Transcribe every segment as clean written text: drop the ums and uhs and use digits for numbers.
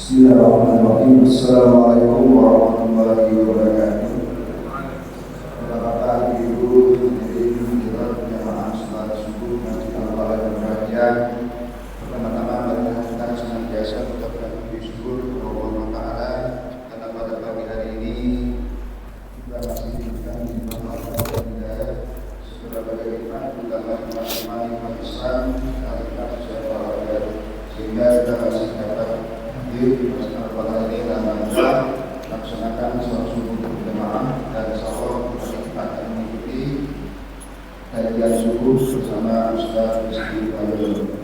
Bismillahirrahmanirrahim. Assalamualaikum warahmatullahi wabarakatuh. Bapak Ibu hadirin kiraan jamaah salat subuh masjid Al-Falah yang berbahagia. Pertama-tama marilah kita senantiasa mengucapkan puji syukur kepada Allah Taala karena pada pagi hari ini kita masih diberikan nikmat dan hidayah sebagai nikmat utama iman Islam dan Islam sehingga kita masih dapat di masjid Al-Falah ini dalam melaksanakan salat subuh berjamaah dan sahur kita akan mengikuti kajian subuh bersama Ustaz Rizky Fadil.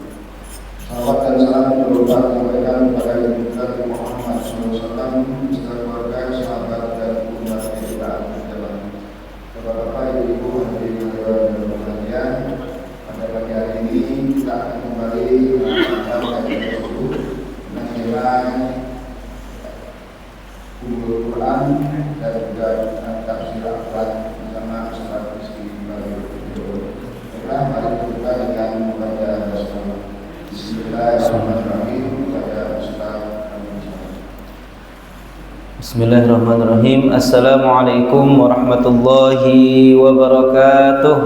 Salawat dan salam terutama sampaikan kepada Nabi Muhammad SAW, serta keluarga, sahabat dan umat yang kita dalam. Kepada Bapak Ibu hadirin yang berbahagia, pada pagi hari ini kita akan kembali melaksanakan kajian subuh dengan tema Ulumul Quran dan juga tafsir akhlak bersama Ustaz Rizky Fadil. Baiklah, mari kita dengan membaca basmalah. Bismillahirrahmanirrahim. Kepada Ustaz. Bismillahirrahmanirrahim. Assalamualaikum warahmatullahi wabarakatuh.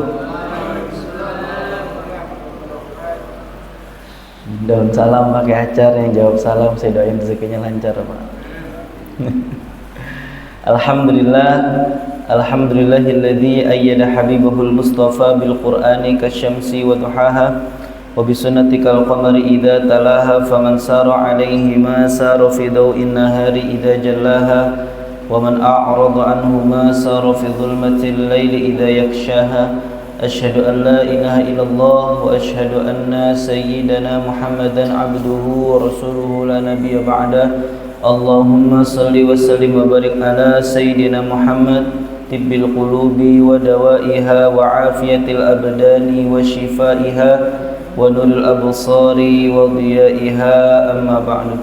Daun salam pakai acar, yang jawab salam saya doain rezekinya lancar, Pak. Alhamdulillahilladzi ayyada habibahul mustafa bil qur'ani kasyamsi wa duhaha wa bi sunnatikal qamari idza talaha faman sara alaihi ma sara fi daw'in nahari idza jallaha wa man a'rada anhu ma sara fi dhulmatil laili idza yakshaha. Asyhadu an la ilaha illallah wa asyhadu anna sayyidana Muhammadan abduhu wa rasuluhu la nabiyya ba'da. Allahumma salli wa sallim wa barik ala sayyidina Muhammad tibbil qulubi wa dawaiha wa afiyatil abdani wa shifaiha wa nuril absari wa dhiyaiha, amma ba'du.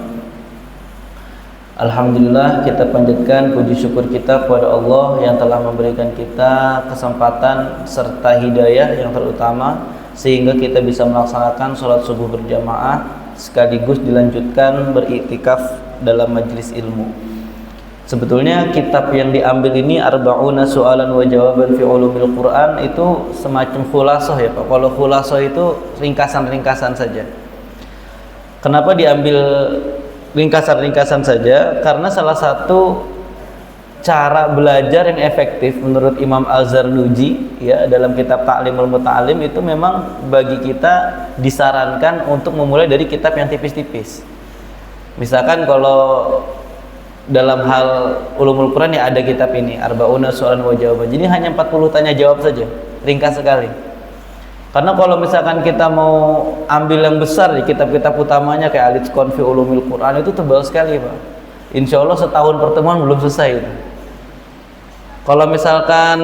Alhamdulillah, kita panjatkan puji syukur kita kepada Allah yang telah memberikan kita kesempatan serta hidayah yang terutama sehingga kita bisa melaksanakan sholat subuh berjamaah sekaligus dilanjutkan beriktikaf dalam majelis ilmu. Sebetulnya kitab yang diambil ini Arba'una Su'alan wa Jawaban fi Ulumil Quran itu semacam khulasah ya Pak. Kalau khulasah itu ringkasan-ringkasan saja. Kenapa diambil ringkasan-ringkasan saja? Karena salah satu cara belajar yang efektif menurut Imam Al-Zarnuji ya dalam kitab Ta'limul Muta'alim itu memang bagi kita disarankan untuk memulai dari kitab yang tipis-tipis. Misalkan kalau dalam hal ulumul Quran ya ada kitab ini Arba'una Su'alan wa Jawaban. Jadi hanya 40 tanya jawab saja, ringkas sekali. Karena kalau misalkan kita mau ambil yang besar di kitab-kitab utamanya kayak Al-Itqan fi Ulumil Quran itu tebal sekali, Pak. Insya Allah setahun pertemuan belum selesai itu. Kalau misalkan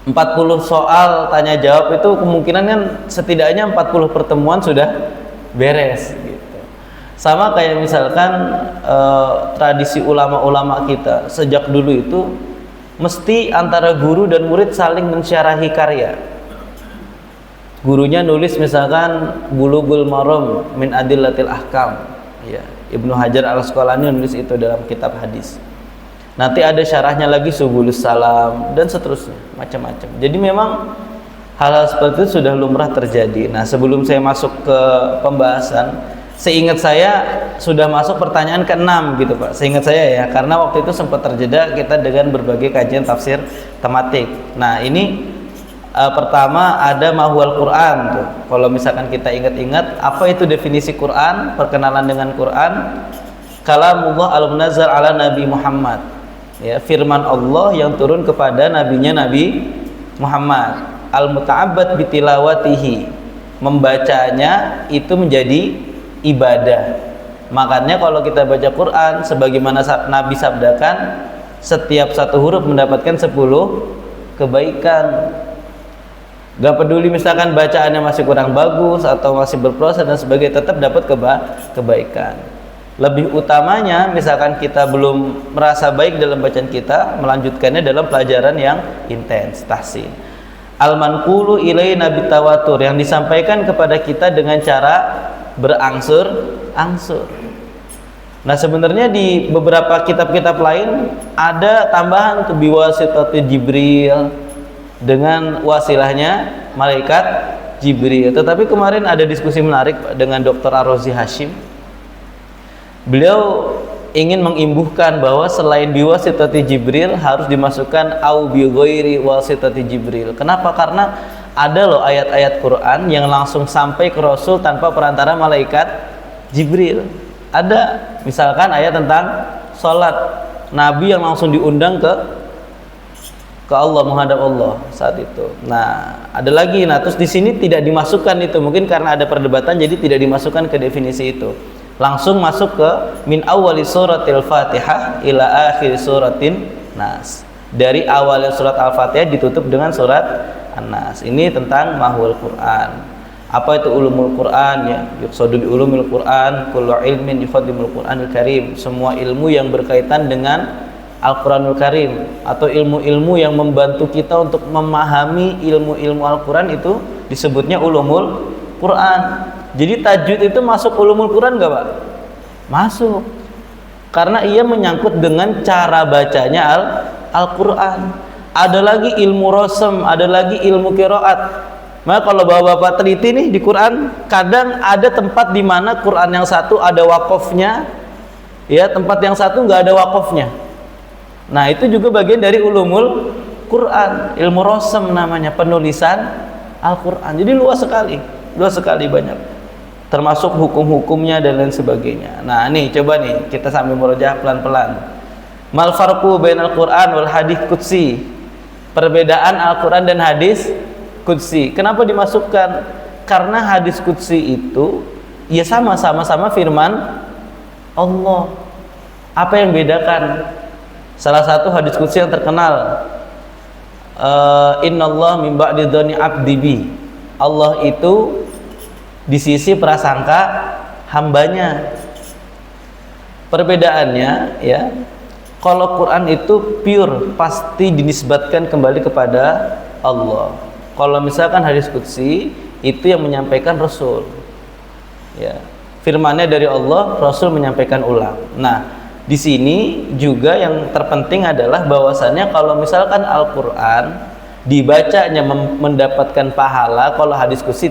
40 soal tanya jawab itu kemungkinan kan setidaknya 40 pertemuan sudah beres gitu. Sama kayak misalkan tradisi ulama-ulama kita sejak dulu itu mesti antara guru dan murid saling mensyarahi karya. Gurunya nulis misalkan Bulughul Maram min Adillatil Ahkam ya, Ibnu Hajar Al-Asqalani nulis itu dalam kitab hadis. Nanti ada syarahnya lagi Subulus Salam dan seterusnya, macam-macam. Jadi memang hal-hal seperti itu sudah lumrah terjadi. Nah, sebelum saya masuk ke pembahasan, seingat saya sudah masuk pertanyaan ke-6 gitu Pak. Seingat saya ya, karena waktu itu sempat terjeda kita dengan berbagai kajian tafsir tematik. Nah, ini pertama ada Mahwal Quran tuh. Kalau misalkan kita ingat-ingat apa itu definisi Quran, perkenalan dengan Quran, kalamullah al-munazzal ala Nabi Muhammad. Ya, firman Allah yang turun kepada nabinya Nabi Muhammad. Al-muta'abbad bitilawatihi. Membacanya itu menjadi ibadah. Makanya kalau kita baca Quran sebagaimana Nabi sabdakan, setiap satu huruf mendapatkan 10 kebaikan. Gak peduli misalkan bacaannya masih kurang bagus atau masih berproses dan sebagainya, tetap dapat kebaikan. Lebih utamanya misalkan kita belum merasa baik dalam bacaan kita, melanjutkannya dalam pelajaran yang intens, tahsin. Al-manqulu ilaina bitawatur, yang disampaikan kepada kita dengan cara berangsur-angsur. Nah, sebenarnya di beberapa kitab-kitab lain ada tambahan tuh biwasitati Jibril, dengan wasilahnya malaikat Jibril. Tetapi kemarin ada diskusi menarik dengan Dr. Ar-Razi Hashim. Beliau ingin mengimbuhkan bahwa selain biwasitati Jibril harus dimasukkan au bi ghairi wasitati Jibril. Kenapa? Karena ada loh ayat-ayat Quran yang langsung sampai ke Rasul tanpa perantara malaikat Jibril. Ada misalkan ayat tentang sholat, Nabi yang langsung diundang ke Allah, menghadap Allah saat itu. Nah, ada lagi. Nah, terus di sini tidak dimasukkan itu, mungkin karena ada perdebatan jadi tidak dimasukkan ke definisi itu. Langsung masuk ke min awali suratil Fatihah ila akhir suratin Nas. Dari awal surat Al-Fatihah ditutup dengan surat An-Nas. Ini tentang mahwul Quran. Apa itu ulumul Quran? Ya, yuqsadu bi ulumil Quran kullu ilmin yufadimul Quranil Karim. Semua ilmu yang berkaitan dengan Al-Quranul Karim, atau ilmu-ilmu yang membantu kita untuk memahami ilmu-ilmu Al-Quran, itu disebutnya ulumul Quran. Jadi tajwid itu masuk ulumul Quran enggak, Pak? Masuk. Karena ia menyangkut dengan cara bacanya Al-Quran. Ada lagi ilmu rosem, ada lagi ilmu qiraat. Maka kalau bapak-bapak teliti nih di Quran, kadang ada tempat di mana Quran yang satu ada wakofnya, ya, tempat yang satu nggak ada wakofnya. Nah, itu juga bagian dari ulumul Quran, ilmu rosem namanya, penulisan Al-Quran. Jadi luas sekali banyak, termasuk hukum-hukumnya dan lain sebagainya. Nah, nih coba nih kita sambil murojaah pelan-pelan. Mal farqu bainal Quran wal hadis qudsi. Perbedaan Al-Quran dan hadis qudsi. Kenapa dimasukkan? Karena hadis qudsi itu ya sama-sama firman Allah. Apa yang bedakan? Salah satu hadis qudsi yang terkenal, Innallah min ba'di dzanni abdi bi. Allah itu di sisi prasangka hambanya. Perbedaannya, ya, kalau Quran itu pure, pasti dinisbatkan kembali kepada Allah. Kalau misalkan hadis qudsi itu yang menyampaikan Rasul, ya, firmannya dari Allah, Rasul menyampaikan ulang. Nah, di sini juga yang terpenting adalah bahwasannya kalau misalkan Al-Quran dibacanya mendapatkan pahala, kalau hadis qudsi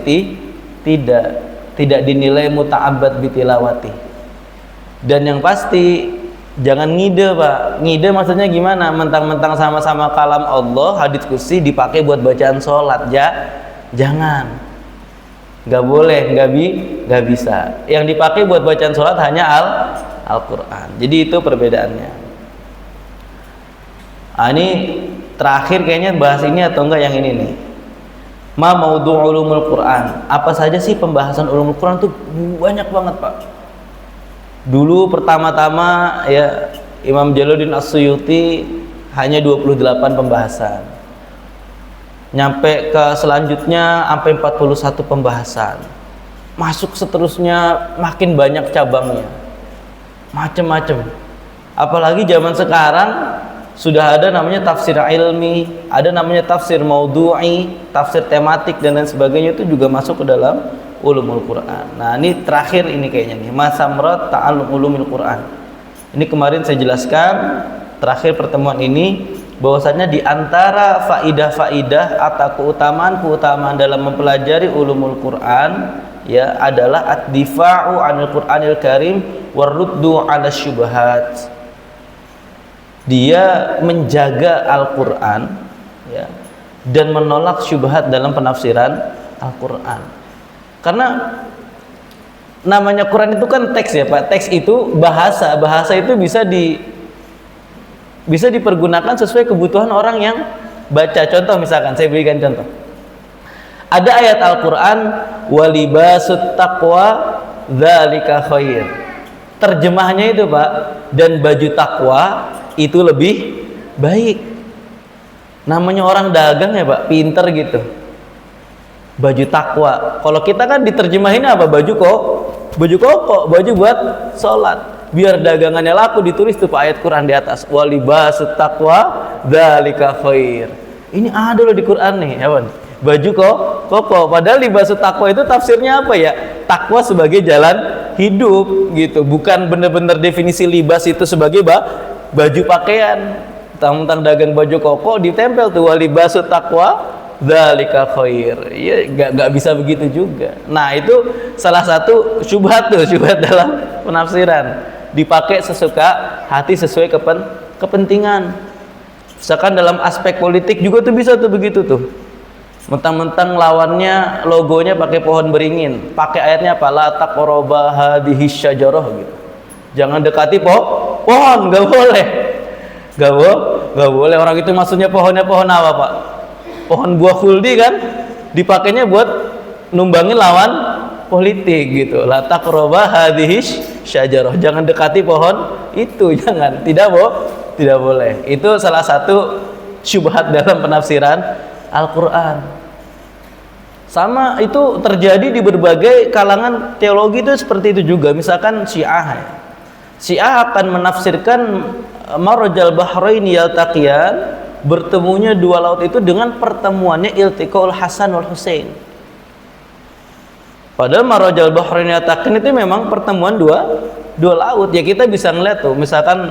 tidak dinilai muta'abbad bitilawati. Dan yang pasti jangan ngide, Pak. Ngide maksudnya gimana? Mentang-mentang sama-sama kalam Allah, hadis qudsi dipakai buat bacaan sholat. Jangan. Nggak boleh, nggak bisa. Yang dipakai buat bacaan sholat hanya Al-Quran. Jadi itu perbedaannya. Ini terakhir kayaknya bahas ini atau enggak yang ini nih. Ma maudhu' ulumul Quran. Apa saja sih pembahasan ulumul Quran tuh banyak banget, Pak. Dulu pertama-tama ya Imam Jalaluddin As-Suyuti hanya 28 pembahasan. Nyampe ke selanjutnya sampai 41 pembahasan. Masuk seterusnya makin banyak cabangnya. Macem-macem. Apalagi zaman sekarang sudah ada namanya tafsir ilmi, ada namanya tafsir maudhu'i, tafsir tematik dan lain sebagainya, itu juga masuk ke dalam ulumul Quran. Nah, ini terakhir ini kayaknya nih, Masamrat Ta'allum Ulumul Quran. Ini kemarin saya jelaskan terakhir pertemuan ini bahwasanya di antara faidah-faidah atau keutamaan dalam mempelajari ulumul Quran, ya, adalah ad-difa'u 'anil Qur'anil Karim waruddu 'ala syubhat. Dia menjaga Al-Quran, ya, dan menolak syubhat dalam penafsiran Al-Quran. Karena namanya Quran itu kan teks, ya, Pak. Teks itu bahasa itu bisa dipergunakan sesuai kebutuhan orang yang baca. Contoh misalkan, saya berikan contoh. Ada ayat Al-Quran, walibasut taqwa dzalika khair. Terjemahnya itu, Pak, dan baju takwa itu lebih baik. Namanya orang dagang, ya, Pak, pinter gitu. Baju takwa. Kalau kita kan diterjemahin apa? Baju koko, baju buat sholat. Biar dagangannya laku, ditulis tuh Pak ayat Quran di atas. Walibasut taqwa dzalika khair. Ini ada loh di Quran nih, ya, Bang. Baju koko. Padahal libasut taqwa itu tafsirnya apa, ya? Takwa sebagai jalan hidup gitu, bukan benar-benar definisi libas itu sebagai baju pakaian. Tentang dagang baju koko ditempel tuh walibasu taqwa dzalika khair. Ya nggak bisa begitu juga. Nah, itu salah satu syubhat dalam penafsiran. Dipakai sesuka hati sesuai kepentingan. Misalkan dalam aspek politik juga tuh bisa tuh begitu tuh. Mentang-mentang lawannya logonya pakai pohon beringin, pakai ayatnya apa? La taqrabu hadhihi syajarah gitu. Jangan dekati pohon, nggak boleh. Nggak boleh. Orang itu maksudnya pohonnya pohon apa, Pak? Pohon buah khuldi kan? Dipakainya buat numbangin lawan politik gitu. La taqrabu hadhihi syajarah. Jangan dekati pohon itu, jangan. Tidak boleh. Itu salah satu syubhat dalam penafsiran Al-Quran. Sama itu terjadi di berbagai kalangan teologi itu seperti itu juga. Misalkan Syiah akan menafsirkan marajal bahraini yaltaqiyan, bertemunya dua laut itu dengan pertemuannya iltiqaul Hasan wal Husain. Padahal marajal bahraini yaltaqiyan itu memang pertemuan dua laut. Ya kita bisa ngeliat tuh, misalkan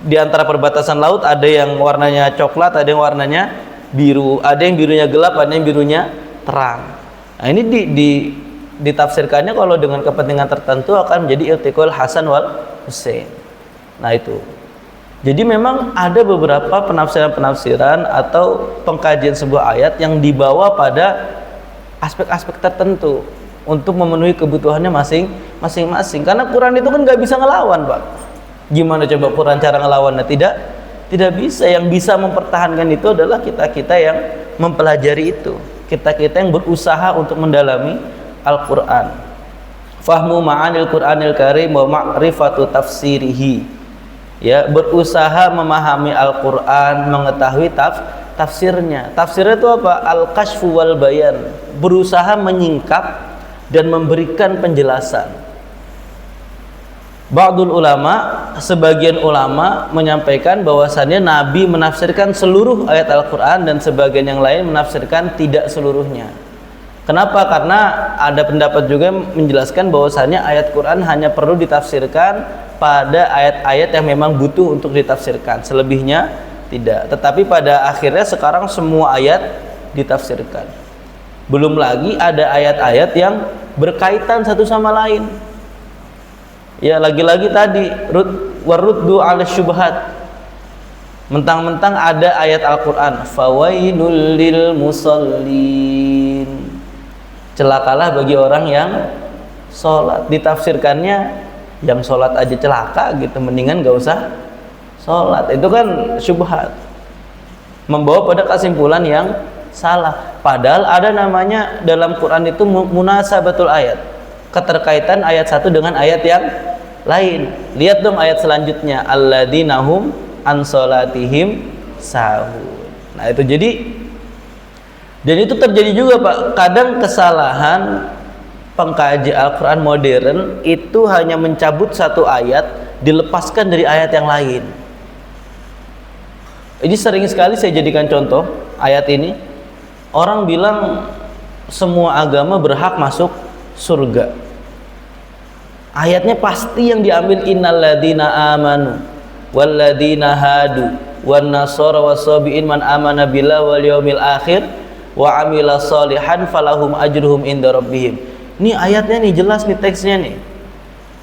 di antara perbatasan laut ada yang warnanya coklat, ada yang warnanya biru, ada yang birunya gelap, ada yang birunya terang. Nah, ini ditafsirkannya kalau dengan kepentingan tertentu akan menjadi iltiqaul Hasan wal Husain. Nah, itu. Jadi memang ada beberapa penafsiran-penafsiran atau pengkajian sebuah ayat yang dibawa pada aspek-aspek tertentu untuk memenuhi kebutuhannya masing-masing. Karena Quran itu kan nggak bisa ngelawan, Pak. Gimana coba Quran cara ngelawannya? Tidak bisa. Yang bisa mempertahankan itu adalah kita-kita yang mempelajari itu, kita-kita yang berusaha untuk mendalami Al-Quran. Fahmu ma'anil Qur'anil Karim wa ma'rifatu tafsirihi. Ya, berusaha memahami Al-Quran, mengetahui tafsirnya. Tafsirnya itu apa? Al-Kashfu wal Bayan. Berusaha menyingkap dan memberikan penjelasan. Ba'dul ulama, sebagian ulama menyampaikan bahwasannya Nabi menafsirkan seluruh ayat Al-Quran dan sebagian yang lain menafsirkan tidak seluruhnya. Kenapa? Karena ada pendapat juga menjelaskan bahwasannya ayat Quran hanya perlu ditafsirkan pada ayat-ayat yang memang butuh untuk ditafsirkan, selebihnya tidak. Tetapi pada akhirnya sekarang semua ayat ditafsirkan. Belum lagi ada ayat-ayat yang berkaitan satu sama lain. Ya, lagi-lagi tadi waruddu 'ala syubhat. Mentang-mentang ada ayat Al-Qur'an, fawailul lil musallin. Celakalah bagi orang yang sholat. Ditafsirkannya yang sholat aja celaka gitu, mendingan gak usah sholat. Itu kan syubhat, membawa pada kesimpulan yang salah. Padahal ada namanya dalam Quran itu munasabatul ayat, keterkaitan ayat satu dengan ayat yang lain. Lihat dong ayat selanjutnya, alladzina hum an sholatihim sahun. Nah, itu dan itu terjadi juga, Pak. Kadang kesalahan pengkaji Al-Quran modern itu hanya mencabut satu ayat, dilepaskan dari ayat yang lain. Ini sering sekali saya jadikan contoh ayat ini. Orang bilang semua agama berhak masuk surga. Ayatnya pasti yang diambil innalladzina amanu walladzina hadu wan nasara wasabiin man amana billahi wal yaumil akhir wa amila sholihan falahum ajruhum inda rabbihim. Ini ayatnya nih, jelas nih teksnya nih.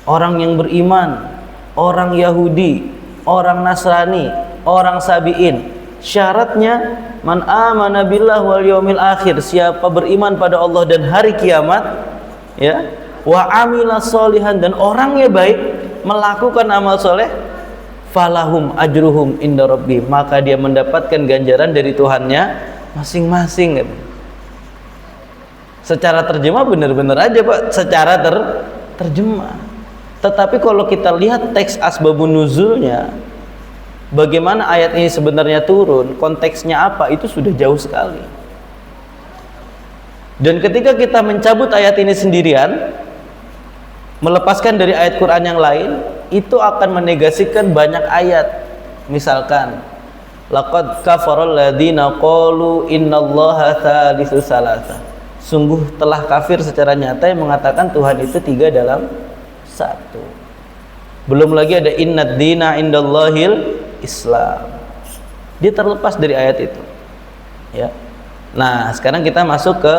Orang yang beriman, orang Yahudi, orang Nasrani, orang Sabiin, syaratnya man amana billahi wal yaumil akhir, siapa beriman pada Allah dan hari kiamat, ya, wa amila sholihan, dan orangnya baik, melakukan amal soleh, falahum ajruhum inda rabbihim, maka dia mendapatkan ganjaran dari Tuhannya masing-masing. Secara terjemah benar-benar aja, Pak, secara terjemah. Tetapi kalau kita lihat teks asbabun nuzulnya, bagaimana ayat ini sebenarnya turun, konteksnya apa, itu sudah jauh sekali. Dan ketika kita mencabut ayat ini sendirian, melepaskan dari ayat Quran yang lain, itu akan menegasikan banyak ayat. Misalkan laqad kafaral ladzina qalu innallaha tsalitsu tsalatsa. Sungguh telah kafir secara nyata yang mengatakan Tuhan itu 3 dalam satu. Belum lagi ada innad dina indallahil Islam. Dia terlepas dari ayat itu. Ya. Nah, sekarang kita masuk ke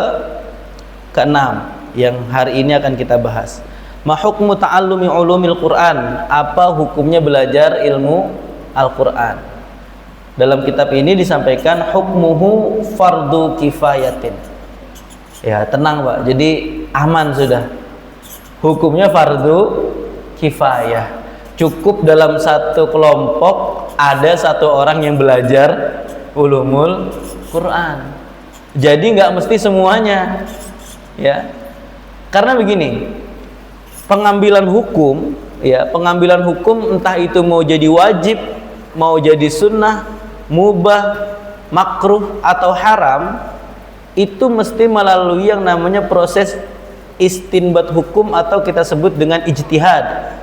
keenam yang hari ini akan kita bahas. Ma hukmu ta'allumi ulumil Quran? Apa hukumnya belajar ilmu Al-Quran? Dalam kitab ini disampaikan hukmuhu fardu kifayatin. Ya, tenang Pak. Jadi aman sudah. Hukumnya fardu kifayah. Cukup dalam satu kelompok ada satu orang yang belajar ulumul Quran. Jadi nggak mesti semuanya, ya. Karena begini, pengambilan hukum, ya, pengambilan hukum entah itu mau jadi wajib, mau jadi sunnah, mubah, makruh atau haram, itu mesti melalui yang namanya proses istinbat hukum atau kita sebut dengan ijtihad.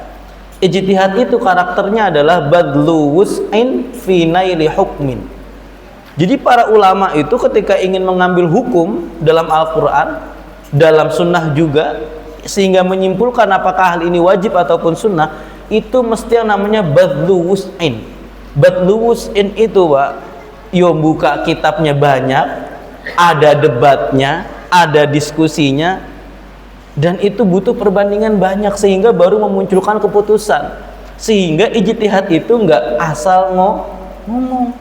Ijtihad itu karakternya adalah badlu wus'in fi naili hukmin. Jadi para ulama itu ketika ingin mengambil hukum dalam Al-Quran, dalam sunnah juga, sehingga menyimpulkan apakah hal ini wajib ataupun sunnah, itu mesti yang namanya badlu wus'in. Badlu wus'in itu Pak, yo buka kitabnya banyak, ada debatnya, ada diskusinya, dan itu butuh perbandingan banyak sehingga baru memunculkan keputusan. Sehingga ijtihad itu nggak asal ngomong,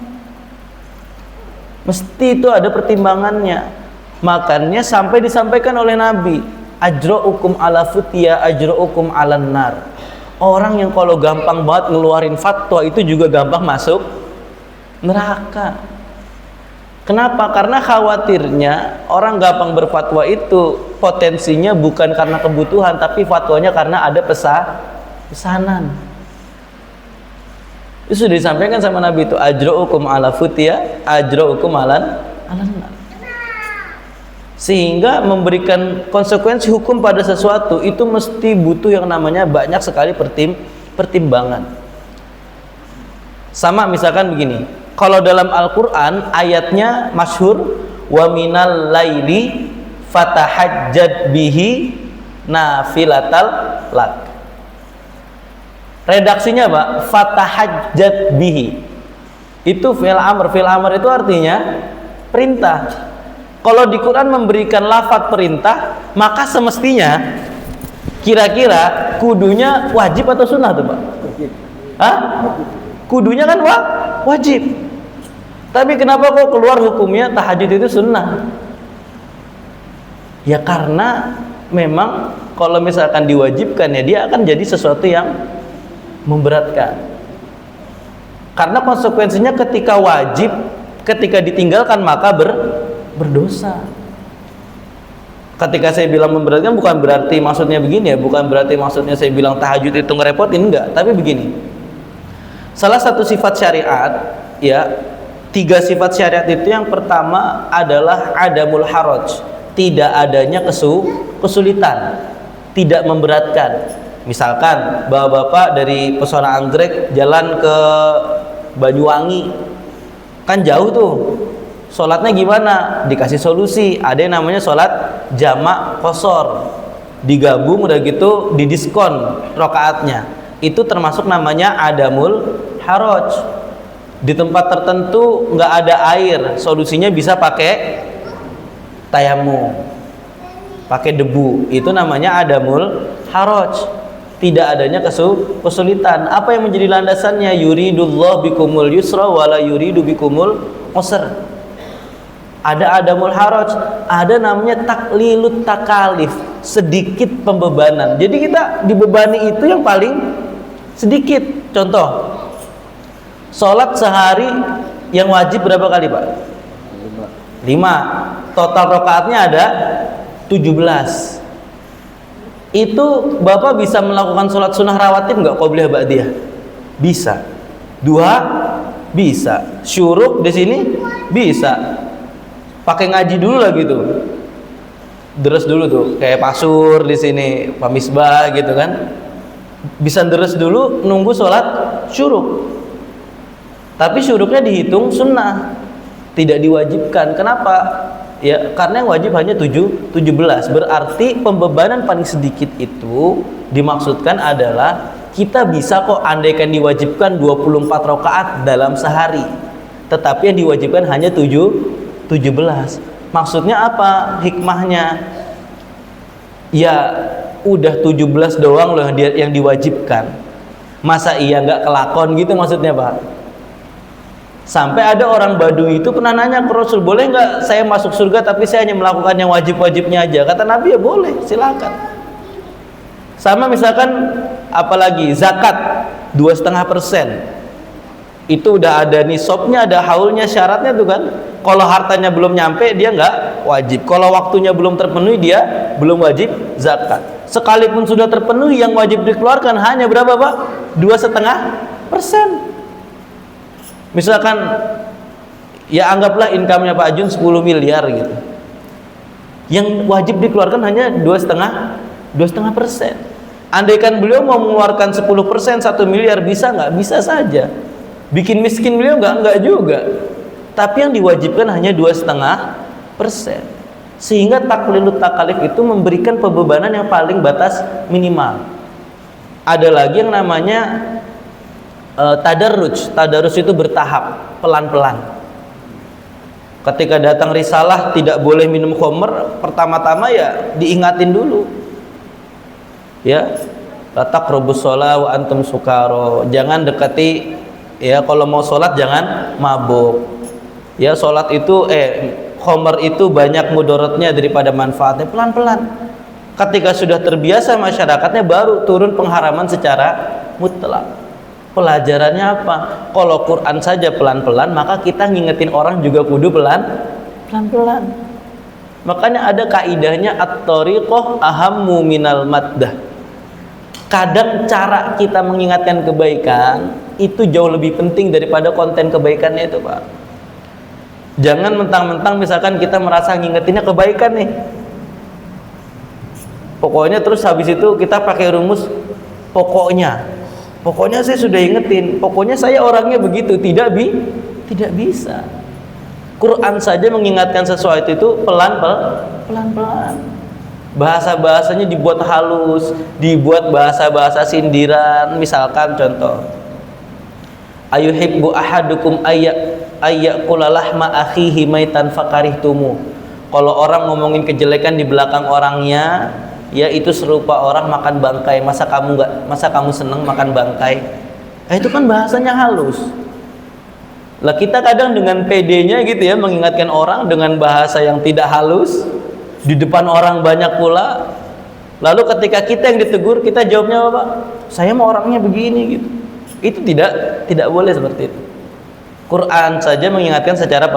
mesti itu ada pertimbangannya. Makanya sampai disampaikan oleh Nabi, ajra'ukum ala futya ajra'ukum ala nar. Orang yang kalau gampang banget ngeluarin fatwa itu juga gampang masuk neraka. Kenapa? Karena khawatirnya orang gampang berfatwa itu potensinya bukan karena kebutuhan, tapi fatwanya karena ada pesanan. Itu sudah disampaikan sama Nabi itu, ajra'ukum ala futya ajra'ukum ala nar. Sehingga memberikan konsekuensi hukum pada sesuatu itu mesti butuh yang namanya banyak sekali pertimbangan. Sama misalkan begini, kalau dalam Al-Quran ayatnya masyhur, wa minal laili fatahajjad bihi nafilatal lak. Redaksinya Pak, fatahajjad bihi itu fi'il amr. Fi'il amr itu artinya perintah. Kalau di Quran memberikan lafaz perintah, maka semestinya kira-kira kudunya wajib atau sunnah tuh Pak? Hah? Kudunya kan wajib. Tapi kenapa kok keluar hukumnya tahajud itu sunnah? Ya karena memang kalau misalkan diwajibkan ya dia akan jadi sesuatu yang memberatkan. Karena konsekuensinya ketika wajib, ketika ditinggalkan maka berdosa. Ketika saya bilang memberatkan bukan berarti maksudnya begini ya, bukan berarti maksudnya saya bilang tahajud itu ngerepotin, enggak. Tapi begini, salah satu sifat syariat, ya, 3 sifat syariat itu yang pertama adalah adamul haraj, tidak adanya kesulitan, tidak memberatkan. Misalkan bapak-bapak dari Pesona Anggrek jalan ke Banyuwangi, kan jauh tuh, sholatnya gimana? Dikasih solusi, ada yang namanya sholat jamak qashar, digabung udah gitu didiskon rakaatnya. Itu termasuk namanya adamul haraj. Di tempat tertentu nggak ada air, solusinya bisa pakai tayamum, pakai debu. Itu namanya adamul haraj, tidak adanya kesulitan. Apa yang menjadi landasannya? Yuridullah bikumul yusra wala yuridu bikumul usra. Ada adamul haraj, ada namanya taklilut takalif, sedikit pembebanan. Jadi kita dibebani itu yang paling sedikit. Contoh, sholat sehari yang wajib berapa kali Pak? 5. Total rakaatnya ada 17. Itu Bapak bisa melakukan sholat sunnah rawatib nggak? Qobliyah ba'diyah? Bisa. 2 bisa. Syuruk di sini bisa. Pakai ngaji dulu lah gitu. Deres dulu tuh, kayak pasur di sini, pamisbah gitu kan. Bisa deres dulu nunggu sholat syuruk. Tapi syuruknya dihitung sunnah, tidak diwajibkan. Kenapa? Ya, karena yang wajib hanya 17. Berarti pembebanan paling sedikit itu dimaksudkan adalah kita bisa kok andaikan diwajibkan 24 rakaat dalam sehari. Tetapi yang diwajibkan hanya 17. Maksudnya apa? Hikmahnya? Ya, udah 17 doang loh yang diwajibkan. Masa iya nggak kelakon gitu maksudnya, Pak? Sampai ada orang Badui itu pernah nanya ke Rasul, boleh nggak saya masuk surga tapi saya hanya melakukan yang wajib-wajibnya aja? Kata Nabi, ya boleh, silakan. Sama misalkan apalagi zakat 2,5%, itu udah ada nisabnya, ada haulnya, syaratnya tuh kan. Kalau hartanya belum nyampe dia nggak wajib. Kalau waktunya belum terpenuhi dia belum wajib zakat. Sekalipun sudah terpenuhi, yang wajib dikeluarkan hanya berapa, Pak? 2,5%. Misalkan ya anggaplah income-nya Pak Jun 10 miliar gitu. Yang wajib dikeluarkan hanya 2,5%. Andaikan beliau mau mengeluarkan 10%, 1 miliar, bisa nggak? Bisa saja. Bikin miskin beliau nggak juga. Tapi yang diwajibkan hanya 2,5%. Sehingga taklilut takalif itu memberikan pembebanan yang paling batas minimal. Ada lagi yang namanya tadarruj. Tadarruj itu bertahap, pelan-pelan. Ketika datang risalah tidak boleh minum khamr, pertama-tama ya diingatin dulu. Ya, la taqrabus shalah wa antum sukara. Jangan dekati, ya kalau mau sholat jangan mabuk. Ya, sholat itu khamr itu banyak mudaratnya daripada manfaatnya. Pelan-pelan. Ketika sudah terbiasa masyarakatnya, baru turun pengharaman secara mutlak. Pelajarannya apa? Kalau Quran saja pelan-pelan, maka kita ngingetin orang juga kudu pelan-pelan. Makanya ada kaidahnya at-thariqah ahammu minal maddah. Kadang cara kita mengingatkan kebaikan itu jauh lebih penting daripada konten kebaikannya itu, Pak. Jangan mentang-mentang misalkan kita merasa ngingetinnya kebaikan nih, pokoknya terus habis itu kita pakai rumus pokoknya saya sudah ingetin, pokoknya saya orangnya begitu. Tidak bisa. Quran saja mengingatkan sesuatu itu pelan-pelan. Bahasa-bahasanya dibuat halus, dibuat bahasa-bahasa sindiran. Misalkan contoh, ayuhibbu ahadukum ayyakula lahma akhihi maitan fakarihtumu. Kalau orang ngomongin kejelekan di belakang orangnya, ya itu serupa orang makan bangkai. Masa kamu seneng makan bangkai? Itu kan bahasanya halus. Lah kita kadang dengan PD-nya gitu ya mengingatkan orang dengan bahasa yang tidak halus di depan orang banyak pula. Lalu ketika kita yang ditegur, kita jawabnya apa, Pak? Saya mau orangnya begini gitu. Itu tidak boleh seperti itu. Quran saja mengingatkan secara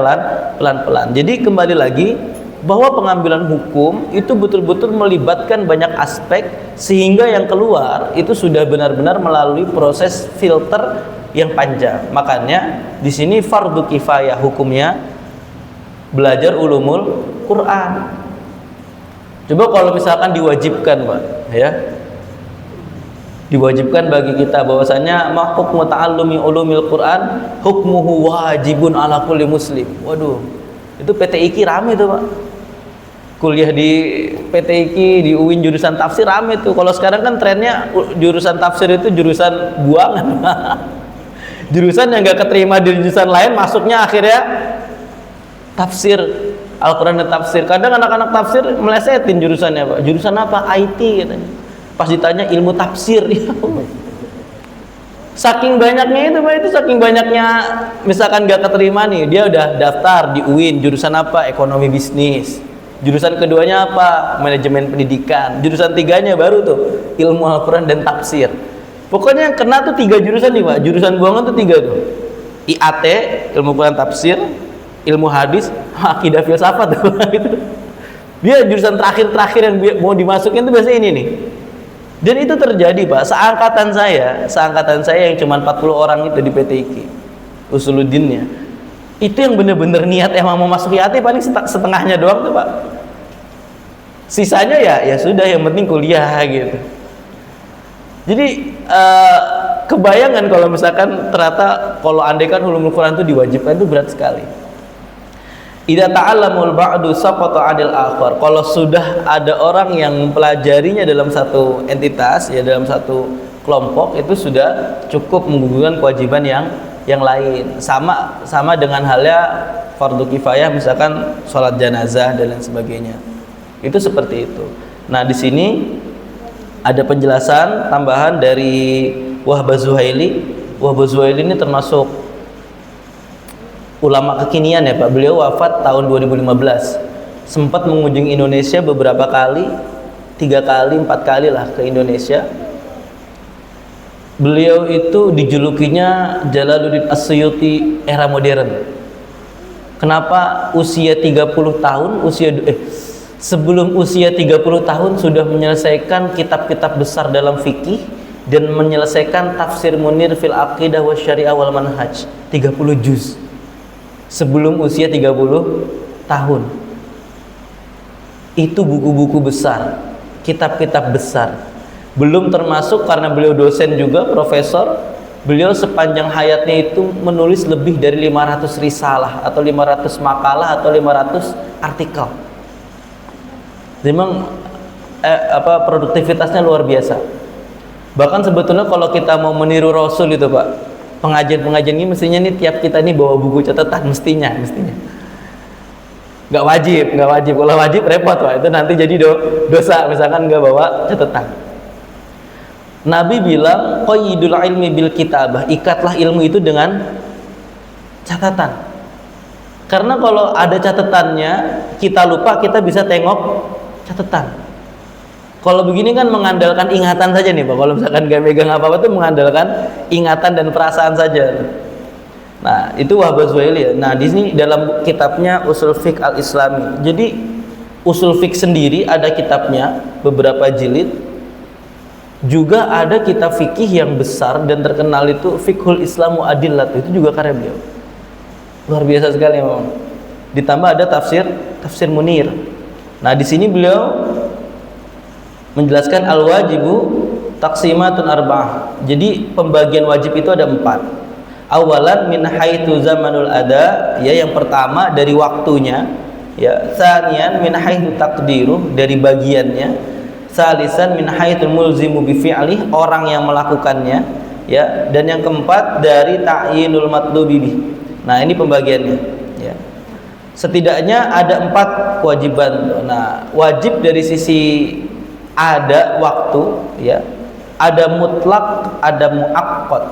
pelan-pelan. Jadi kembali lagi bahwa pengambilan hukum itu betul-betul melibatkan banyak aspek, sehingga yang keluar itu sudah benar-benar melalui proses filter yang panjang. Makanya di sini fardu kifayah hukumnya belajar ulumul Quran. Coba kalau misalkan diwajibkan, Pak, ya, diwajibkan bagi kita bahwasanya ma hukmu ta'allumi ulumil Quran hukmuhu wajibun ala kulli muslim. Waduh, itu PTIQ rame tuh, Pak. Kuliah di PTIQ, di UIN jurusan tafsir rame tuh. Kalau sekarang kan trennya jurusan tafsir itu jurusan buangan. Jurusan yang gak keterima di jurusan lain, masuknya akhirnya tafsir, Al-Quran dan tafsir. Kadang anak-anak tafsir melesetin jurusannya, Pak. Jurusan apa? IT katanya. Pas ditanya ilmu tafsir, saking banyaknya itu, Pak, itu saking banyaknya misalkan gak keterima nih, dia udah daftar di UIN jurusan apa? Ekonomi bisnis. Jurusan keduanya apa? Manajemen pendidikan. Jurusan tiganya baru tuh ilmu Al-Quran dan tafsir. Pokoknya yang kena tuh 3 jurusan nih, Pak. Jurusan buangan tuh 3 tuh. IAT, ilmu Quran tafsir, ilmu hadis, akidah filsafat tuh. Dia jurusan terakhir yang mau dimasukin tuh biasanya ini nih. Dan itu terjadi, Pak. Seangkatan saya yang cuma 40 orang itu di PTIQ Usuluddinnya, itu yang bener-bener niat emang mau masuk IAT paling setengahnya doang tuh, Pak. Sisanya ya sudah, yang penting kuliah gitu. Jadi kebayangan kalau misalkan ternyata kalau andaikan ulumul Quran itu diwajibkan, itu berat sekali. Idza ta'allamul ba'du saqata 'anil akhar. Kalau sudah ada orang yang mempelajarinya dalam satu entitas, ya dalam satu kelompok, itu sudah cukup menggugurkan kewajiban yang lain. Sama dengan halnya fardu kifayah, misalkan sholat janazah dan lain sebagainya. Itu seperti itu. Nah, di sini ada penjelasan tambahan dari Wahb Az-Zuhaili. Wahb Az-Zuhaili ini termasuk ulama kekinian ya Pak. Beliau wafat tahun 2015. Sempat mengunjungi Indonesia beberapa kali, 3 kali, 4 kali lah ke Indonesia. Beliau itu dijulukinya Jalaluddin As-Suyuti era modern. Kenapa usia 30 tahun, sebelum usia 30 tahun sudah menyelesaikan kitab-kitab besar dalam fikih dan menyelesaikan tafsir Munir fil aqidah wa syariah wal manhaj 30 juz. Sebelum usia 30 tahun. Itu buku-buku besar, kitab-kitab besar. Belum termasuk karena beliau dosen juga, profesor, beliau sepanjang hayatnya itu menulis lebih dari 500 risalah atau 500 makalah atau 500 artikel. Memang produktivitasnya luar biasa. Bahkan sebetulnya kalau kita mau meniru Rasul itu Pak, pengajian ini mestinya nih tiap kita nih bawa buku catatan, mestinya nggak wajib. Kalau wajib repot Pak, itu nanti jadi dosa misalkan nggak bawa catatan. Nabi bilang qayyidul ilmi bil kitabah, ikatlah ilmu itu dengan catatan. Karena kalau ada catatannya kita lupa, kita bisa tengok catatan. Kalau begini kan mengandalkan ingatan saja nih Pak. Kalau misalkan gak megang apa-apa tuh mengandalkan ingatan dan perasaan saja. Nah, itu Wahb Az-Zuhaili ya. Nah, di sini dalam kitabnya Usul Fiqh Al-Islami. Jadi Usul Fiqh sendiri ada kitabnya beberapa jilid. Juga ada kitab fikih yang besar dan terkenal itu Fiqhul Islamu Adillat. Itu juga karya beliau. Luar biasa sekali memang. Ditambah ada tafsir Munir. Nah, di sini beliau menjelaskan al-wajibu taqsimatun arba'ah. Jadi pembagian wajib itu ada 4. Awalan min haitsu zamanul ada, ya yang pertama dari waktunya, ya. Tsaniyan min haitsu taqdiruh, dari bagiannya. Salisan min haitsul mulzimu bi fi'lih, orang yang melakukannya, ya. Dan yang keempat dari ta'yinul matlubi bih. Nah, ini pembagiannya, ya. Setidaknya ada 4 kewajiban. Nah, wajib dari sisi ada waktu, ya, ada mutlak, ada muakkad.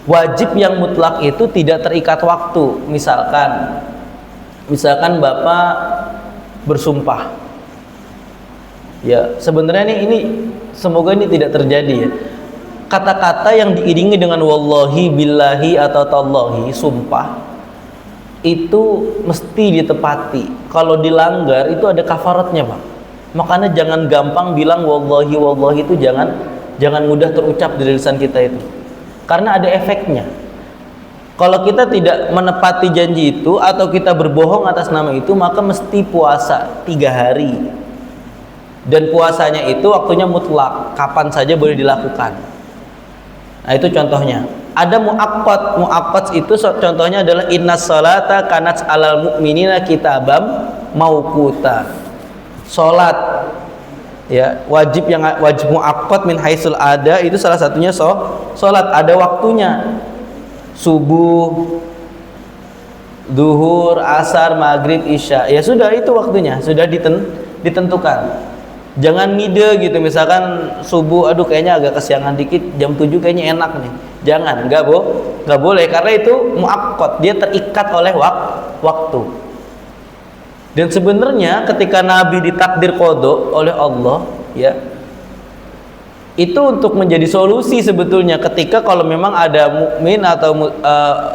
Wajib yang mutlak itu tidak terikat waktu. Misalkan Bapak bersumpah, ya, sebenarnya ini semoga ini tidak terjadi, ya. Kata-kata yang diiringi dengan wallahi, billahi atau tallahi, sumpah, itu mesti ditepati. Kalau dilanggar itu ada kafaratnya Pak. Makanya jangan gampang bilang wallahi itu, jangan mudah terucap dari lisan kita itu. Karena ada efeknya. Kalau kita tidak menepati janji itu atau kita berbohong atas nama itu, maka mesti puasa 3 hari. Dan puasanya itu waktunya mutlak, kapan saja boleh dilakukan. Nah, itu contohnya. Ada muakkad itu contohnya adalah innas salata kanat alal mu'minina kitabam mauquta. Salat, ya, wajib muakkad min haitsul ada, itu salah satunya salat, ada waktunya. Subuh, zuhur, asar, maghrib, isya. Ya sudah, itu waktunya, sudah ditentukan. Jangan ngide gitu, misalkan subuh, aduh kayaknya agak kesiangan dikit, jam 7 kayaknya enak nih. Jangan, nggak boleh, karena itu muakkad, dia terikat oleh waktu. Dan sebenarnya ketika Nabi ditakdir qada oleh Allah, ya, itu untuk menjadi solusi sebetulnya. Ketika kalau memang ada mukmin atau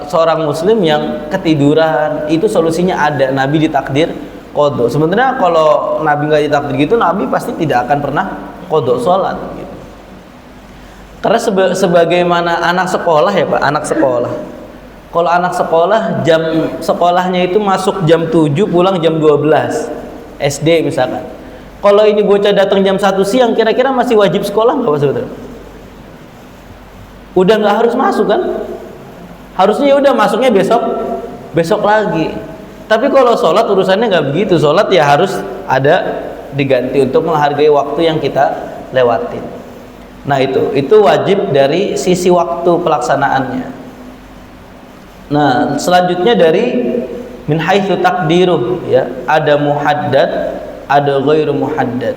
seorang muslim yang ketiduran, itu solusinya ada, Nabi ditakdir qada. Sebenarnya kalau Nabi nggak ditakdir gitu, Nabi pasti tidak akan pernah qada sholat gitu. Karena sebagaimana anak sekolah, ya Pak, anak sekolah. Kalau anak sekolah, jam sekolahnya itu masuk jam 7, pulang jam 12 SD misalkan. Kalau ini bocah datang jam 1 siang, kira-kira masih wajib sekolah nggak Pak sebetulnya? Udah nggak harus masuk kan? Harusnya ya udah masuknya besok lagi. Tapi kalau sholat urusannya nggak begitu. Sholat ya harus ada diganti untuk menghargai waktu yang kita lewatin. Nah itu wajib dari sisi waktu pelaksanaannya. Nah selanjutnya dari min haitsu takdiruh, ya, ada muhaddad, ada ghairu muhaddad.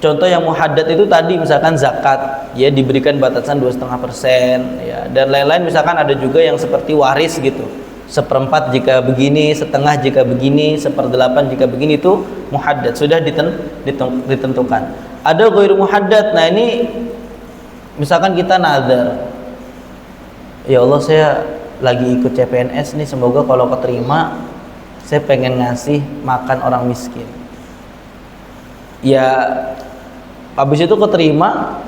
Contoh yang muhaddad itu tadi misalkan zakat, ya, diberikan batasan 2,5%, ya, dan lain-lain. Misalkan ada juga yang seperti waris gitu, 1/4 jika begini, setengah jika begini, 1/8 jika begini, itu muhaddad, sudah ditentukan. Ada ghairu muhaddad. Nah ini misalkan kita nazar, ya Allah, saya lagi ikut CPNS nih, semoga kalau keterima saya pengen ngasih makan orang miskin. Ya habis itu keterima,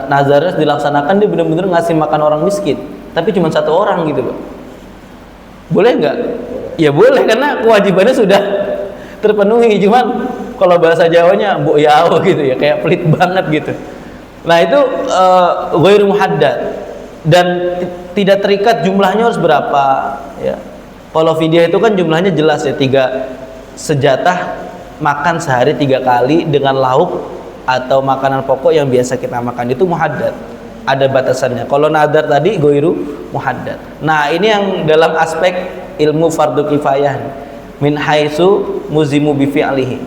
nazarnya dilaksanakan, dia benar-benar ngasih makan orang miskin, tapi cuma 1 orang gitu, Pak. Boleh nggak? Ya boleh, karena kewajibannya sudah terpenuhi. Cuman kalau bahasa Jawanya mbok yao gitu ya, kayak pelit banget gitu. Nah itu ghairu muhaddad, dan tidak terikat jumlahnya harus berapa, ya. Kalau fidyah itu kan jumlahnya jelas, ya, 3 sejatah makan sehari 3 kali dengan lauk atau makanan pokok yang biasa kita makan, itu muhaddad, ada batasannya. Kalau nadar tadi ghairu muhaddad. Nah ini yang dalam aspek ilmu fardu kifayah, min haitsu muzimu bi fi'lihi.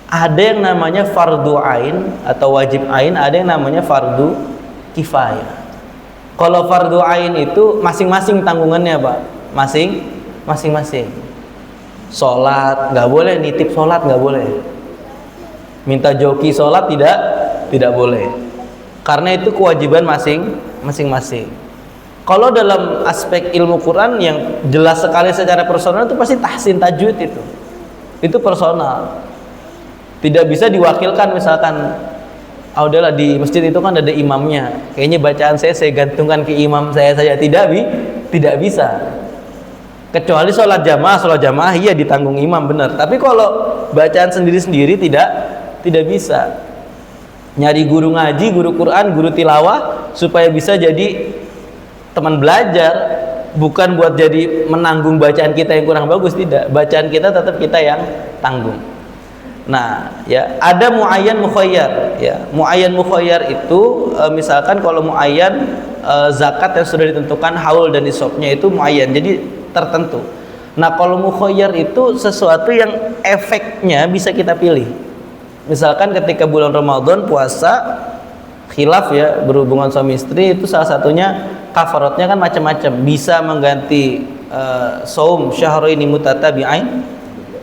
Ada yang namanya fardu ain atau wajib ain, ada yang namanya fardu kifayah. Kalau fardu ain itu masing-masing tanggungannya, Pak, masing-masing. Sholat nggak boleh, nitip sholat nggak boleh, minta joki sholat tidak boleh, karena itu kewajiban masing-masing. Kalau dalam aspek ilmu Quran yang jelas sekali secara personal itu pasti tahsin tajwid, itu personal, tidak bisa diwakilkan. Misalkan udahlah di masjid itu kan ada imamnya, kayaknya bacaan saya gantungkan ke imam saya saja, tidak bisa. Kecuali sholat jamaah iya ditanggung imam, benar. Tapi kalau bacaan sendiri-sendiri tidak bisa. Nyari guru ngaji, guru Quran, guru tilawah supaya bisa jadi teman belajar, bukan buat jadi menanggung bacaan kita yang kurang bagus, tidak. Bacaan kita tetap kita yang tanggung. Nah, ya, ada muayyan mukhayyar, ya. Muayyan mukhayyar itu misalkan kalau muayyan zakat yang sudah ditentukan haul dan nisabnya itu muayyan, jadi tertentu. Nah, kalau mukhayyar itu sesuatu yang efeknya bisa kita pilih. Misalkan ketika bulan Ramadan puasa, khilaf, ya, berhubungan suami istri, itu salah satunya kafaratnya kan macam-macam, bisa mengganti saum syahraini mutatabi'ain,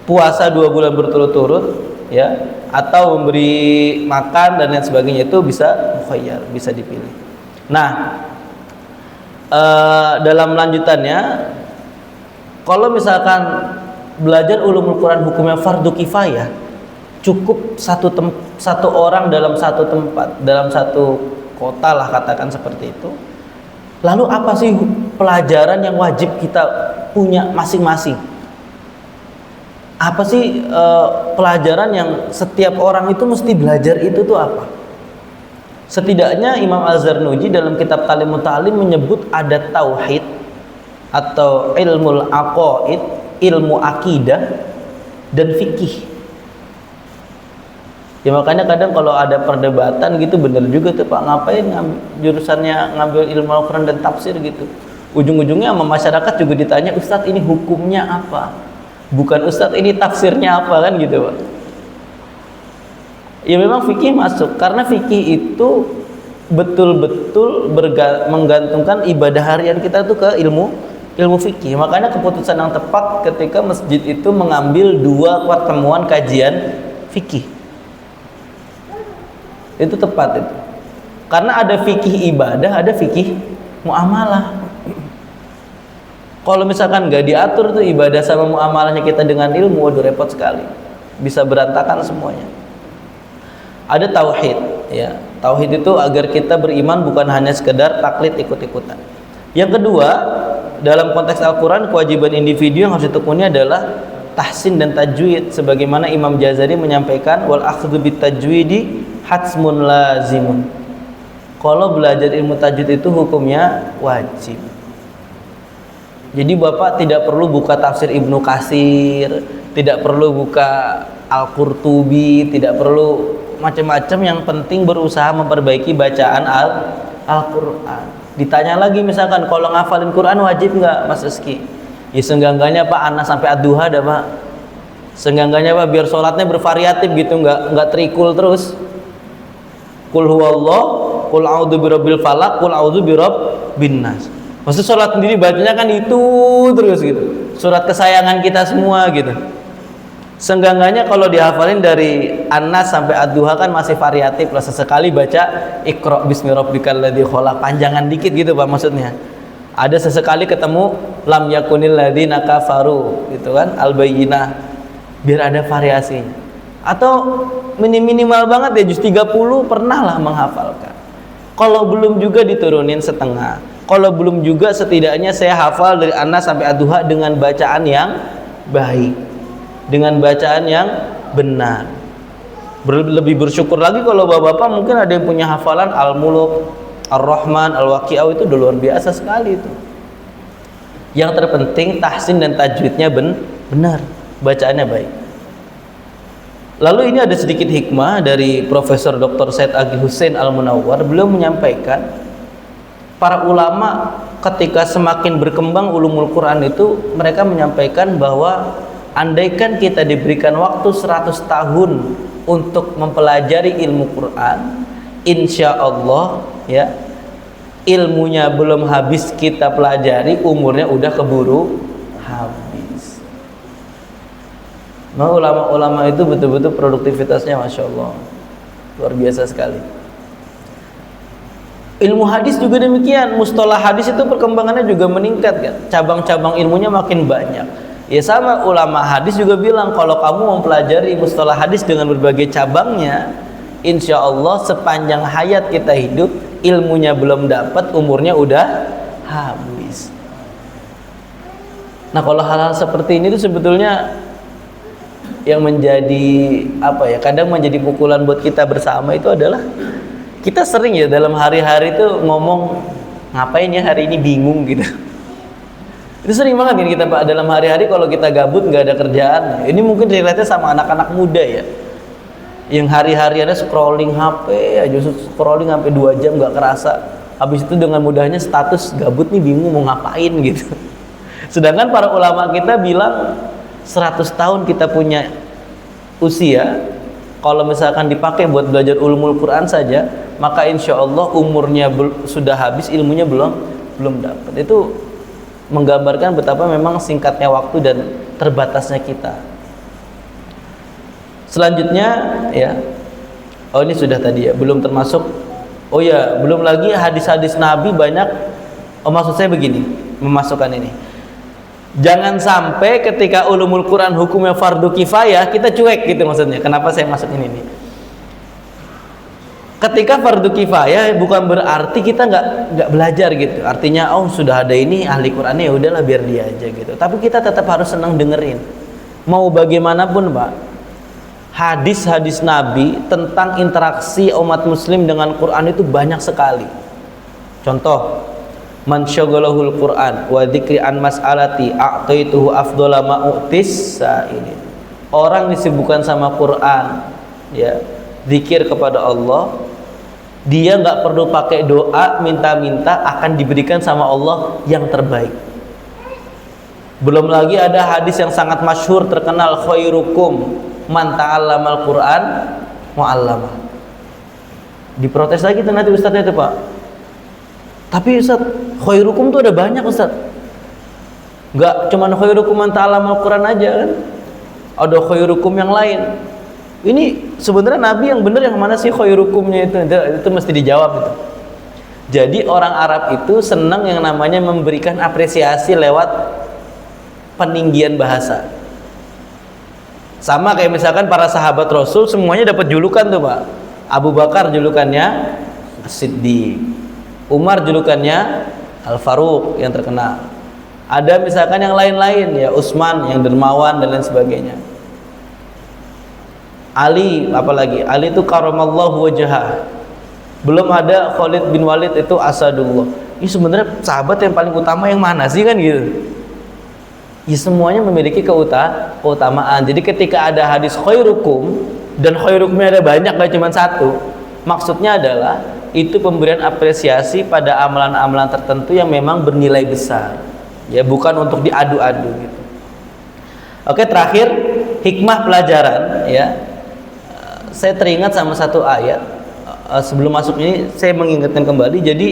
puasa 2 bulan berturut-turut, ya, atau memberi makan dan lain sebagainya, itu bisa mukhayyar, bisa dipilih. Nah, dalam lanjutannya, kalau misalkan belajar ulumul Quran hukumnya fardu kifayah, cukup satu orang dalam satu tempat, dalam satu kota lah, katakan seperti itu. Lalu apa sih pelajaran yang wajib kita punya masing-masing? Apa sih pelajaran yang setiap orang itu mesti belajar itu tuh apa? Setidaknya Imam Az-Zarnuji dalam kitab Talimut Ta'lim menyebut ada tauhid atau ilmul aqaid, ilmu akidah, dan fikih. Ya makanya kadang kalau ada perdebatan gitu, bener juga tuh, Pak, ngapain jurusannya ngambil ilmu Al-Quran dan tafsir gitu. Ujung-ujungnya sama masyarakat juga ditanya, Ustadz ini hukumnya apa? Bukan Ustadz ini tafsirnya apa, kan gitu, Pak. Ya memang fikih masuk, karena fikih itu betul-betul menggantungkan ibadah harian kita tuh ke ilmu fikih. Makanya keputusan yang tepat ketika masjid itu mengambil 2 pertemuan kajian fikih, itu tepat itu, karena ada fikih ibadah, ada fikih muamalah. Kalau misalkan nggak diatur tuh ibadah sama muamalahnya kita dengan ilmu, waduh repot sekali, bisa berantakan semuanya. Ada tauhid, ya. Tauhid itu agar kita beriman bukan hanya sekedar taklid ikut-ikutan. Yang kedua, dalam konteks Al-Quran, kewajiban individu yang harus ditekuni adalah tahsin dan tajwid, sebagaimana Imam Jazari menyampaikan, wal akhdhu bit tajwidi hatsmun lazimun. Kalau belajar ilmu tajwid itu hukumnya wajib. Jadi Bapak tidak perlu buka tafsir Ibnu Katsir, tidak perlu buka Al-Qurtubi, tidak perlu macam-macam, yang penting berusaha memperbaiki bacaan Al-Qur'an. Ditanya lagi misalkan, kalau ngafalin Quran wajib nggak Mas Rizky? Ya senggangganya Pak, Anas sampai Ad-Duha dah Pak. Senggangganya Pak, biar sholatnya bervariatif gitu, nggak trikul terus. Qul huwallah, qul a'udzu birabbil falaq, qul a'udzu birabbin nas. Maksud sholat sendiri bacanya kan itu terus gitu. Surat kesayangan kita semua gitu. Senggangganya kalau dihafalin dari An-Nas sampai Ad-Duha kan masih variatif lah. Sesekali baca Iqra bismi rabbikal ladzi khalaq, panjangan dikit gitu Pak maksudnya. Ada sesekali ketemu lam yakunil ladzina kafaru gitu kan, Al-Bayyinah, biar ada variasinya. Atau minimal banget ya juz 30 pernah lah menghafalkan. Kalau belum juga diturunin setengah. Kalau belum juga setidaknya saya hafal dari An-Nas sampai Ad-Duha dengan bacaan yang baik, dengan bacaan yang benar. Lebih bersyukur lagi kalau bapak-bapak mungkin ada yang punya hafalan Al-Muluk, Ar-Rahman, Al-Waqi'ah, itu udah luar biasa sekali itu. Yang terpenting tahsin dan tajwidnya benar, bacaannya baik. Lalu ini ada sedikit hikmah dari Profesor Dr. Said Agil Hussein Al-Munawwar. Beliau menyampaikan para ulama ketika semakin berkembang ulumul Quran itu, mereka menyampaikan bahwa andaikan kita diberikan waktu 100 tahun untuk mempelajari ilmu Quran, insya Allah ya, ilmunya belum habis kita pelajari, umurnya udah keburu habis. Nah, ulama-ulama itu betul-betul produktivitasnya Masya Allah luar biasa sekali. Ilmu hadis juga demikian, mustalah hadis itu perkembangannya juga meningkat kan, cabang-cabang ilmunya makin banyak. Ya sama, ulama hadis juga bilang kalau kamu mempelajari mustalah hadis dengan berbagai cabangnya, insya Allah sepanjang hayat kita hidup, ilmunya belum dapat, umurnya udah habis. Nah kalau hal-hal seperti ini tuh sebetulnya yang menjadi apa ya, kadang menjadi pukulan buat kita bersama itu adalah kita sering ya dalam hari-hari itu ngomong ngapain ya hari ini, bingung gitu. Itu sering banget kan kita Pak dalam hari-hari kalau kita gabut nggak ada kerjaan. Ini mungkin relate sama anak-anak muda ya, yang hari-hariannya scrolling HP aja, scrolling sampai 2 jam nggak kerasa. Habis itu dengan mudahnya status gabut nih, bingung mau ngapain gitu. Sedangkan para ulama kita bilang 100 tahun kita punya usia, kalau misalkan dipakai buat belajar ulumul Quran saja, maka insya Allah umurnya sudah habis, ilmunya belum dapat. Itu menggambarkan betapa memang singkatnya waktu dan terbatasnya kita. Selanjutnya ya, oh ini sudah tadi ya, belum termasuk, oh ya belum lagi hadis-hadis Nabi banyak. Oh maksud saya begini, memasukkan ini. Jangan sampai ketika ulumul Quran hukumnya fardu kifayah kita cuek gitu maksudnya. Kenapa saya masuk ini nih? Ketika fardu kifayah bukan berarti kita nggak belajar gitu. Artinya oh sudah ada ini ahli Qurannya, ya udahlah biar dia aja gitu. Tapi kita tetap harus senang dengerin. Mau bagaimanapun Pak, hadis-hadis Nabi tentang interaksi umat muslim dengan Quran itu banyak sekali. Contoh, man syaghalahul Quran wa dzikri an mas'alati a'taituhu afdhala ma u'tis sa'ilin. Orang disibukkan sama Quran ya, zikir kepada Allah, dia nggak perlu pakai doa minta-minta, akan diberikan sama Allah yang terbaik. Belum lagi ada hadis yang sangat masyhur terkenal, khairukum man ta'allamal Quran wa 'allamah. Diprotes lagi tuh nanti ustadznya itu Pak. Tapi Ustaz, khairukum tuh ada banyak Ustaz. Enggak cuma khairukum man ta'allamal Quran aja kan. Ada khairukum yang lain. Ini sebenarnya Nabi yang benar yang mana sih khairukumnya itu? Itu mesti dijawab itu. Jadi orang Arab itu senang yang namanya memberikan apresiasi lewat peninggian bahasa. Sama kayak misalkan para sahabat Rasul semuanya dapat julukan tuh Pak. Abu Bakar julukannya As-Siddiq, Umar julukannya Al-Faruq yang terkenal. Ada misalkan yang lain-lain ya, Utsman yang dermawan dan lain sebagainya. Ali, apalagi Ali itu karamallahu wajhah. Belum ada Khalid bin Walid itu Asadullah. Ini sebenarnya sahabat yang paling utama yang mana sih kan gitu. Ya semuanya memiliki keutamaan. Jadi ketika ada hadis khairukum dan khairukumnya ada banyak, gak cuma satu, maksudnya adalah itu pemberian apresiasi pada amalan-amalan tertentu yang memang bernilai besar. Ya bukan untuk diadu-adu gitu. Oke, terakhir hikmah pelajaran ya. Saya teringat sama satu ayat. Sebelum masuk ini saya mengingatkan kembali, jadi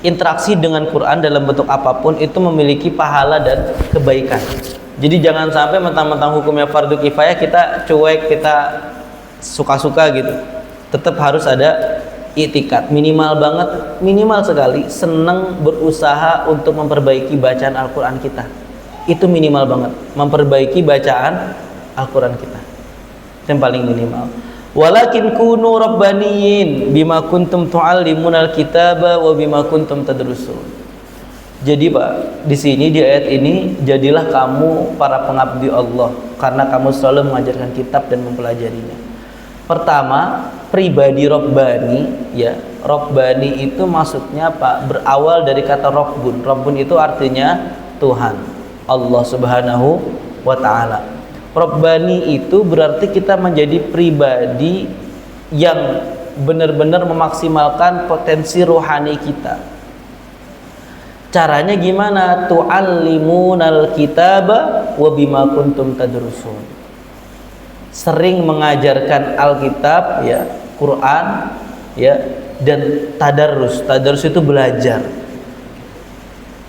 interaksi dengan Quran dalam bentuk apapun itu memiliki pahala dan kebaikan. Jadi jangan sampai mentang-mentang hukumnya fardu kifayah kita cuek, kita suka-suka gitu. Tetap harus ada i'tikad, minimal banget, minimal sekali senang berusaha untuk memperbaiki bacaan Al-Quran kita. Itu minimal banget, memperbaiki bacaan Al-Quran kita. Itu yang paling minimal. Walakin kunu rabbaniyin bima kuntum tu'allimunal kitaba wa bima kuntum tadrusun. Jadi Pak, di sini di ayat ini, jadilah kamu para pengabdi Allah karena kamu selalu mengajarkan kitab dan mempelajarinya. Pertama, pribadi Rabbani ya. Rabbani itu maksudnya Pak, berawal dari kata Rabbun. Rabbun itu artinya Tuhan, Allah Subhanahu wa ta'ala. Rabbani itu berarti kita menjadi pribadi yang benar-benar memaksimalkan potensi rohani kita. Caranya gimana? Tu'allimunal kitaba wa bima kuntum tadrusun. Sering mengajarkan Alkitab ya, Quran ya, dan tadarrus. Tadarrus itu belajar.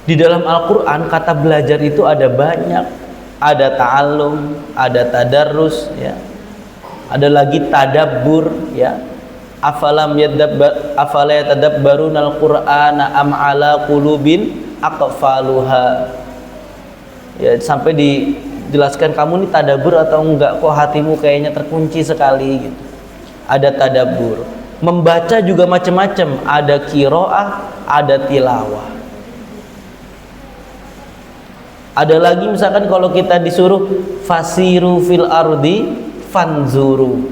Di dalam Al-Quran kata belajar itu ada banyak. Ada ta'allum, ada tadarrus ya. Ada lagi tadabbur ya. Afala yatadabbarunal Qur'ana am ala qulubin aqfaluha. Ya, sampai dijelaskan kamu nih tadabbur atau enggak, kok hatimu kayaknya terkunci sekali gitu. Ada tadabbur. Membaca juga macam-macam, ada qiraah, ada tilawah. Ada lagi misalkan kalau kita disuruh fasiru fil ardi fanzuru,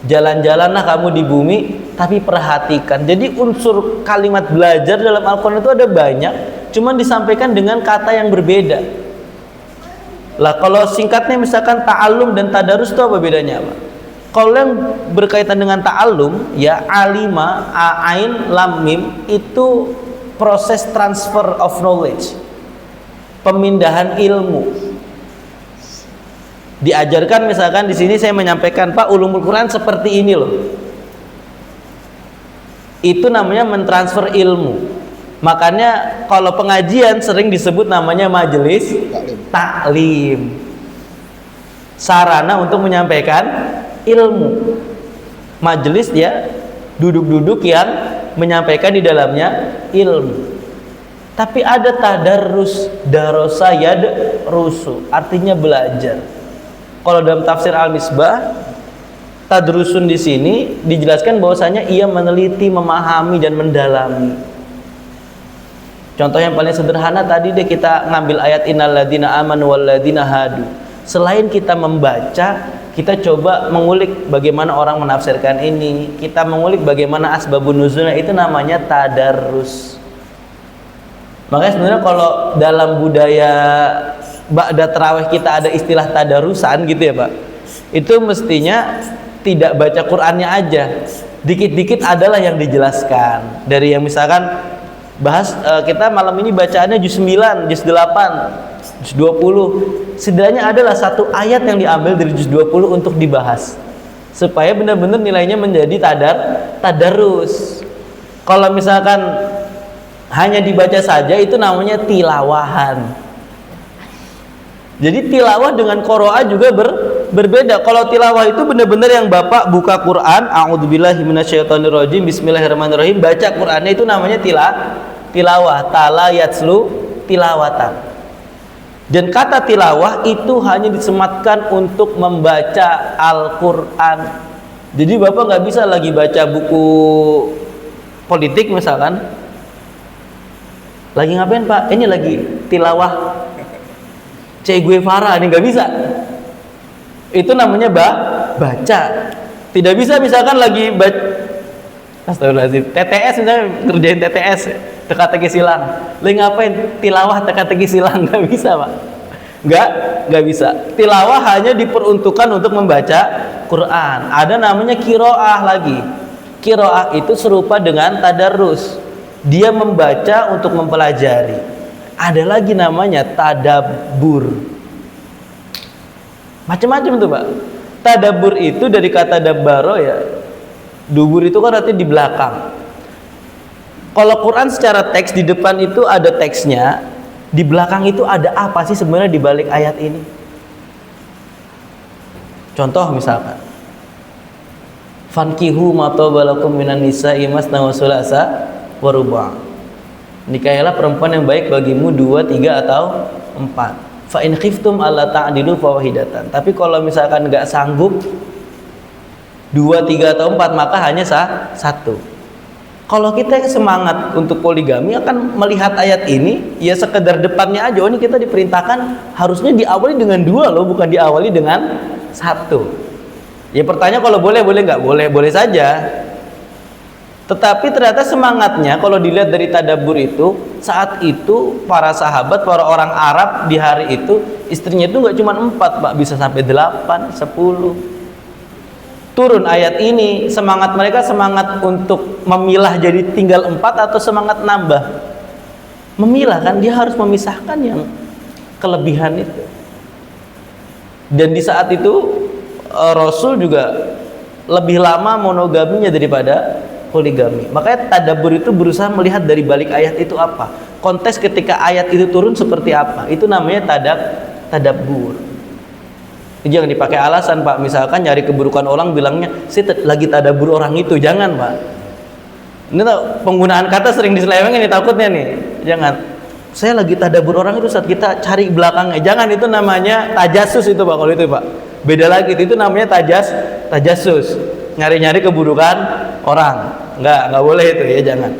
jalan-jalanlah kamu di bumi tapi perhatikan. Jadi unsur kalimat belajar dalam Al-Quran itu ada banyak, cuman disampaikan dengan kata yang berbeda. Lah kalau singkatnya misalkan ta'allum dan tadarus itu apa bedanya Pak? Kalau yang berkaitan dengan ta'allum ya, alima, ain, lam, mim, itu proses transfer of knowledge, pemindahan ilmu. Diajarkan misalkan di sini saya menyampaikan, Pak, ulumul Quran seperti ini loh. Itu namanya mentransfer ilmu. Makanya kalau pengajian sering disebut namanya majelis taklim. Sarana untuk menyampaikan ilmu. Majelis ya, duduk-duduk yang menyampaikan di dalamnya ilmu. Tapi ada tadarrus, darosa yadrusu, artinya belajar. Kalau dalam tafsir Al-Misbah, tadrusun di sini dijelaskan bahwasanya ia meneliti, memahami dan mendalami. Contoh yang paling sederhana tadi deh, kita ngambil ayat innal ladzina amanu wal ladzina hadu. Selain kita membaca, kita coba mengulik bagaimana orang menafsirkan ini. Kita mengulik bagaimana asbabun nuzulnya, itu namanya tadarrus. Makanya sebenarnya kalau dalam budaya ba'da tarawih kita ada istilah tadarusan gitu ya Pak, itu mestinya tidak baca Qur'annya aja, dikit-dikit adalah yang dijelaskan. Dari yang misalkan bahas kita malam ini bacaannya juz 9, juz 8, juz 20, setidaknya adalah satu ayat yang diambil dari juz 20 untuk dibahas, supaya benar-benar nilainya menjadi tadarus. Kalau misalkan hanya dibaca saja, itu namanya tilawahan. Jadi tilawah dengan qiraah juga berbeda. Kalau tilawah itu benar-benar yang Bapak buka Quran, a'udzubillahi minasyaitonirrajim, bismillahirrahmanirrahim, baca Qurannya, itu namanya tilawah. Tala yatslu tilawatan. Dan kata tilawah itu hanya disematkan untuk membaca Al-Quran. Jadi Bapak nggak bisa lagi baca buku politik misalkan, lagi ngapain Pak? Ini lagi tilawah Che Guevara, ini nggak bisa. Itu namanya baca. Tidak bisa misalkan lagi baca, astagfirullahaladzim, TTS misalnya, kerjain TTS, teka-teki silang. Lagi ngapain? Tilawah teka-teki silang, nggak bisa Pak. Nggak bisa. Tilawah hanya diperuntukkan untuk membaca Quran. Ada namanya qiraah lagi. Qiraah itu serupa dengan tadarrus. Dia membaca untuk mempelajari. Ada lagi namanya tadabbur. Macam-macam tuh, Pak. Tadabbur itu dari kata dabbaro ya. Dubur itu kan artinya di belakang. Kalau Quran secara teks di depan itu ada teksnya, di belakang itu ada apa sih sebenarnya di balik ayat ini? Contoh misalkan, fankihu ma tabalakum minan nisa'i masna wa sulasa wa ruba'. Nikahilah perempuan yang baik bagimu 2, 3 atau 4. Fa in khiftum alla ta'dilu fawahidatan. Tapi kalau misalkan nggak sanggup 2, 3 atau 4 maka hanya satu. Kalau kita semangat untuk poligami akan melihat ayat ini ya sekedar depannya aja. Oh, ini kita diperintahkan harusnya diawali dengan 2 loh, bukan diawali dengan 1. Ya pertanyaan kalau boleh nggak boleh saja. Tetapi ternyata semangatnya kalau dilihat dari tadabbur itu, saat itu para sahabat, para orang Arab di hari itu istrinya itu nggak cuma 4 Pak, bisa sampai 8, 10. Turun ayat ini, semangat mereka semangat untuk memilah jadi tinggal 4 atau semangat nambah? Memilah kan, dia harus memisahkan yang kelebihan itu. Dan di saat itu Rasul juga lebih lama monogaminya daripada poligami. Makanya tadabbur itu berusaha melihat dari balik ayat itu apa, konteks ketika ayat itu turun seperti apa. Itu namanya tadabbur. Jangan dipakai alasan, Pak. Misalkan nyari keburukan orang bilangnya saya lagi tadabbur orang itu. Jangan, Pak. Ini penggunaan kata sering diselewengin nih, takutnya nih. Jangan. Saya lagi tadabbur orang itu saat kita cari belakangnya. Jangan, itu namanya tajassus itu, Pak. Kalau itu, Pak. Beda lagi, itu namanya tajassus. Nyari-nyari keburukan orang. Enggak boleh itu ya, jangan.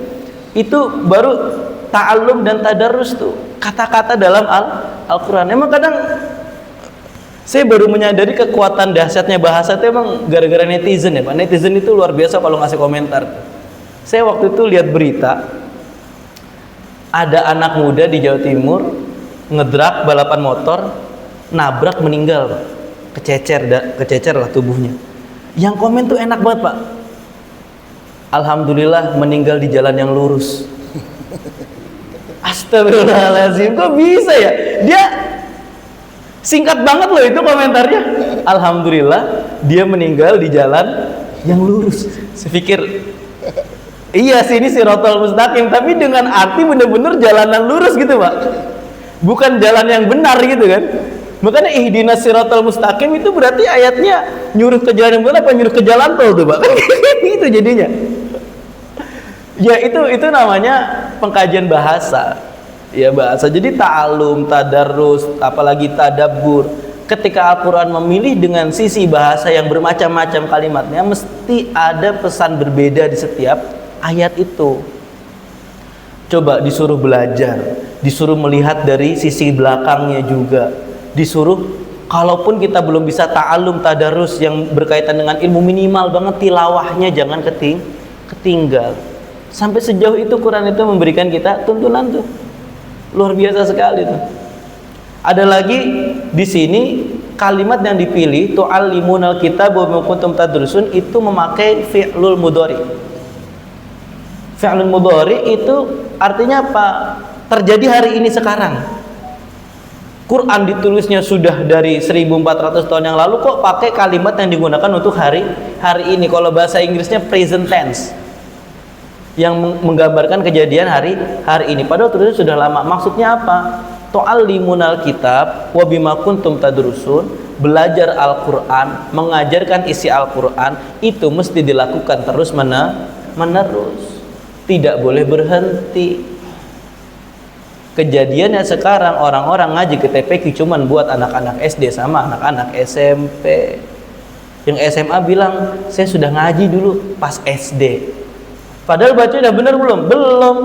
Itu baru ta'allum dan tadarrus tuh. Kata-kata dalam Al-Qur'an. Emang kadang saya baru menyadari kekuatan dahsyatnya bahasa itu emang gara-gara netizen ya, Pak. Netizen itu luar biasa kalau ngasih komentar. Saya waktu itu lihat berita ada anak muda di Jawa Timur ngedrak balapan motor, nabrak, meninggal, Pak. Kececer lah tubuhnya. Yang komen tuh enak banget, Pak. Alhamdulillah meninggal di jalan yang lurus. Astagfirullahaladzim, kok bisa ya? Dia singkat banget loh itu komentarnya. Alhamdulillah dia meninggal di jalan yang lurus. Saya pikir iya sih, ini siratal mustaqim, tapi dengan arti bener-bener jalanan lurus gitu, Pak. Bukan jalan yang benar gitu kan. Makanya ihdinas siratal mustaqim itu berarti ayatnya nyuruh ke jalan yang benar apa nyuruh ke jalan tol tuh, Pak. Itu jadinya. Ya itu namanya pengkajian bahasa. Ya bahasa. Jadi ta'alum, tadarrus, apalagi tadabbur. Ketika Al-Qur'an memilih dengan sisi bahasa yang bermacam-macam kalimatnya, mesti ada pesan berbeda di setiap ayat itu. Coba disuruh belajar, disuruh melihat dari sisi belakangnya juga. Disuruh, kalaupun kita belum bisa ta'alum, tadarrus yang berkaitan dengan ilmu, minimal banget tilawahnya jangan ketinggal. Sampai sejauh itu Quran itu memberikan kita tuntunan tuh. Luar biasa sekali tuh. Ada lagi di sini kalimat yang dipilih tu'allimunal kitab wa ma kuntum tadrusun itu memakai fi'lul mudhari. Fi'lul mudhari itu artinya apa? Terjadi hari ini sekarang. Quran ditulisnya sudah dari 1400 tahun yang lalu, kok pakai kalimat yang digunakan untuk hari ini. Kalau bahasa Inggrisnya present tense, yang menggambarkan kejadian hari ini. Padahal tulisnya sudah lama. Maksudnya apa? Tu'allimunal kitab wa bima kuntum tadrusun. Belajar Al-Quran, mengajarkan isi Al-Quran itu mesti dilakukan terus menerus. Tidak boleh berhenti. Kejadiannya sekarang orang-orang ngaji ke TPQ cuman buat anak-anak SD sama anak-anak SMP. Yang SMA bilang saya sudah ngaji dulu pas SD. Padahal baca udah bener belum? Belum.